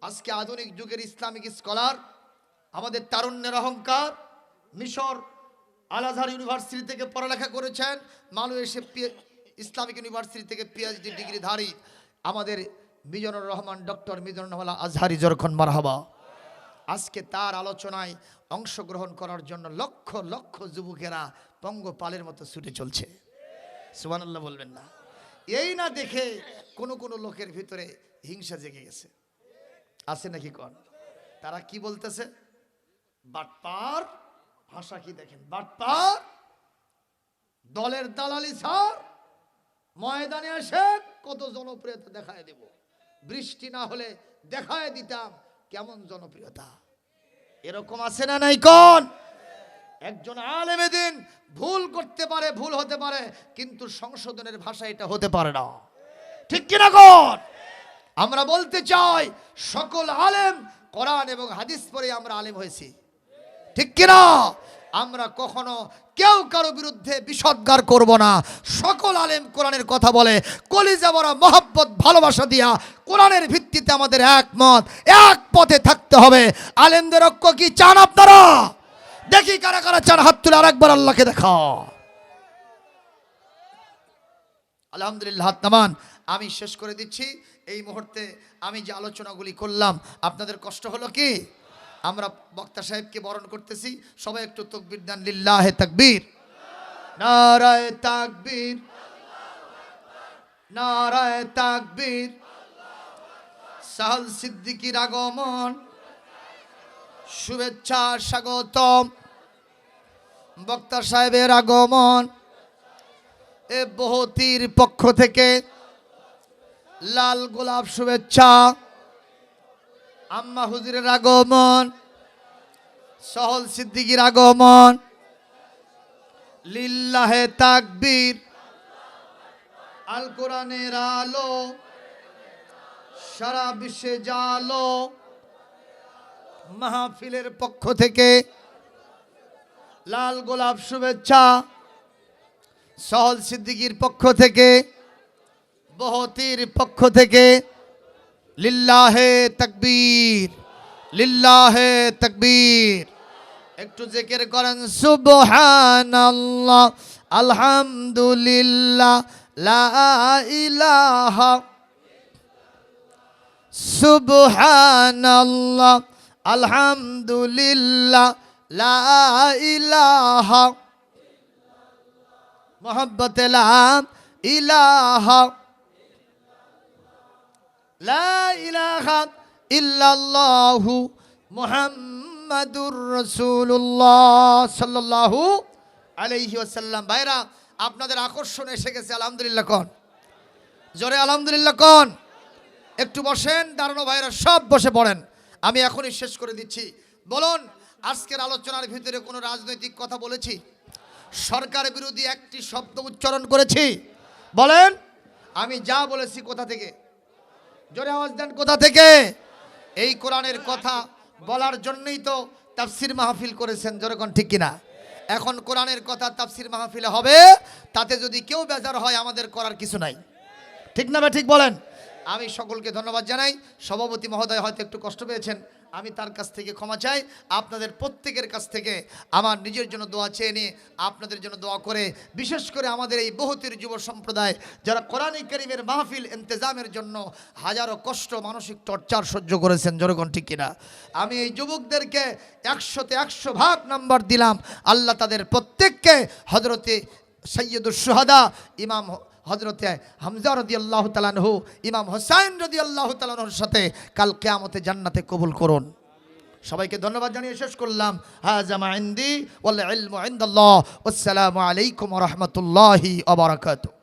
আজকে আধুনিক যুগের ইসলামিক স্কলার, আমাদের তারুণ্যের অহংকার, মিশর আল আজহার ইউনিভার্সিটি থেকে পড়ালেখা করেছেন, মালয়েশিয়া ইসলামিক ইউনিভার্সিটি থেকে পিএইচডি ডিগ্রিধারী আমাদের মিজানুর রহমান, ডক্টর মিজানুর রহমান আজহারি, জরখন মারহাবা। আজকে তার আলোচনায় অংশগ্রহণ করার জন্য লক্ষ লক্ষ যুবকেরা পঙ্গপালের মতো ছুটে চলছে। সুবহানাল্লাহ বলবেন না? এই না দেখে কোনো কোনো লোকের ভিতরে হিংসা জেগে গেছে, আছে নাকি কোন? তারা কি বলতেছে? বাটপার ভাষা কি দেখেন, বাটপার, দলের দালালি ছাড়, ময়দানে এসে কত জনপ্রিয়তা দেখায় দেব, বৃষ্টি না হলে দেখায় দিতাম কেমন জনপ্রিয়তা। এরকম আছে না নাই কোন? একজন আলেমে দ্বীন ভুল করতে পারে, ভুল হতে পারে, কিন্তু সংশোধনের ভাষা এটা হতে পারে না। ঠিক কিনা কোন? আমরা বলতে চাই, সকল আলেম কোরআন এবং হাদিস পড়ে আমরা আলেম হয়েছি। ঠিক কিনা? আমরা কখনো কেউ কারো বিরুদ্ধে বিষদগার করব না। সকল আলেম কোরআনের কথা বলে, কলিজা ভরা মহব্বত ভালোবাসা দিয়া কোরআনের ভিত্তিতে আমাদের একমত, এক পথে থাকতে হবে। আলেমদের ঐক্য কি চান আপনারা? দেখি কারা কারা চান, হাত তুলে আরেকবার আল্লাহকে দেখা। আলহামদুলিল্লাহ, হাত নামান। আমি শেষ করে দিচ্ছি। এই মুহূর্তে আমি যে আলোচনাগুলি করলাম, আপনাদের কষ্ট হলো কি? আমরা বক্তা সাহেবকে বরণ করতেছি, সবাই একটু তাকবীর দেন। লিল্লাহে তাকবীর, নারায়ে তাকবীর, নারায়ে তাকবীর। সাহল সিদ্দিকীর আগমন, শুভেচ্ছা স্বাগতম। বক্তা সাহেবের আগমন, এ বহুতির পক্ষ থেকে লাল গোলাপ শুভেচ্ছা। আম্মা হুজুরের আগমন, সহল সিদ্দিকীর আগমন। লিল্লাহে তাকবীর। আল কোরআনের আলো সারা বিশ্বে জালো। মাহফিলের পক্ষ থেকে লাল গোলাপ শুভেচ্ছা। সহল সিদ্দিকীর পক্ষ থেকে, বহুতির পক্ষ থেকে লিল্লাহে তাকবীর, লিল্লাহে তাকবীর। একটু জিকির করেন, সুবহানাল্লাহ, আলহামদুলিল্লাহ, লা ইলাহা সুবহানাল্লাহ আলহামদুলিল্লাহ লা ইলাহা মুহাব্বতে লা ইলাহা লা ইলাহা ইল্লাল্লাহু মুহাম্মাদুর রাসূলুল্লাহ সাল্লাল্লাহু আলাইহি ওয়াসাল্লাম। ভাইরা, আপনাদের আকর্ষণ এসে গেছে, আলহামদুলিল্লাহ কোন, জোরে আলহামদুলিল্লাহ কোন। একটু বসেন, দাঁড়ানো ভাইরা সব বসে পড়েন, আমি এখনই শেষ করে দিচ্ছি। বলুন, আজকের আলোচনার ভিতরে কোনো রাজনৈতিক কথা বলেছি? সরকার বিরোধী একটি শব্দ উচ্চারণ করেছি? বলেন, আমি যা বলেছি কোথা থেকে? জোরে আওয়াজ দেন, কোথা থেকে? এই কোরআনের কথা বলার জন্যই তো তাফসীর মাহফিল করেছেন, জোরে কোন ঠিক কিনা? এখন কোরআনের কথা তাফসীর মাহফিলে হবে, তাতে যদি কেউ বেজার হয় আমাদের করার কিছু নাই, ঠিক না? ঠিক বলেন। আমি সকলকে ধন্যবাদ জানাই। সভাপতি মহোদয় হয়তো একটু কষ্ট পেয়েছেন, আমি তার কাছ থেকে ক্ষমা চাই। আপনাদের প্রত্যেকের কাছ থেকে আমার নিজের জন্য দোয়া চেয়ে নিয়ে আপনাদের জন্য দোয়া করে, বিশেষ করে আমাদের এই বহুতির যুব সম্প্রদায় যারা কোরআন কারীমের মাহফিল ইন্তেজামের জন্য হাজারো কষ্ট, মানসিক টর্চার সহ্য করেছেন, জনগণ ঠিক কিনা? আমি এই যুবকদেরকে 100তে 100 ভাগ নাম্বার দিলাম। আল্লাহ তাদের প্রত্যেককে হযরতে সৈয়দুশ শুহাদা ইমাম হযরতে হামজা রাদিয়াল্লাহু তাআলা আনহু, ইমাম হোসাইন রাদিয়াল্লাহু তাআলা আনহুর সাথে কাল কিয়ামতে জান্নাতে কবুল করুন। সবাইকে ধন্যবাদ জানিয়ে শেষ করলাম। হাযা মা ইনদি ওয়াল ইলমু ইনদাল্লাহ। আসসালামু আলাইকুম ওয়া রাহমাতুল্লাহি ওয়া বারাকাতুহু।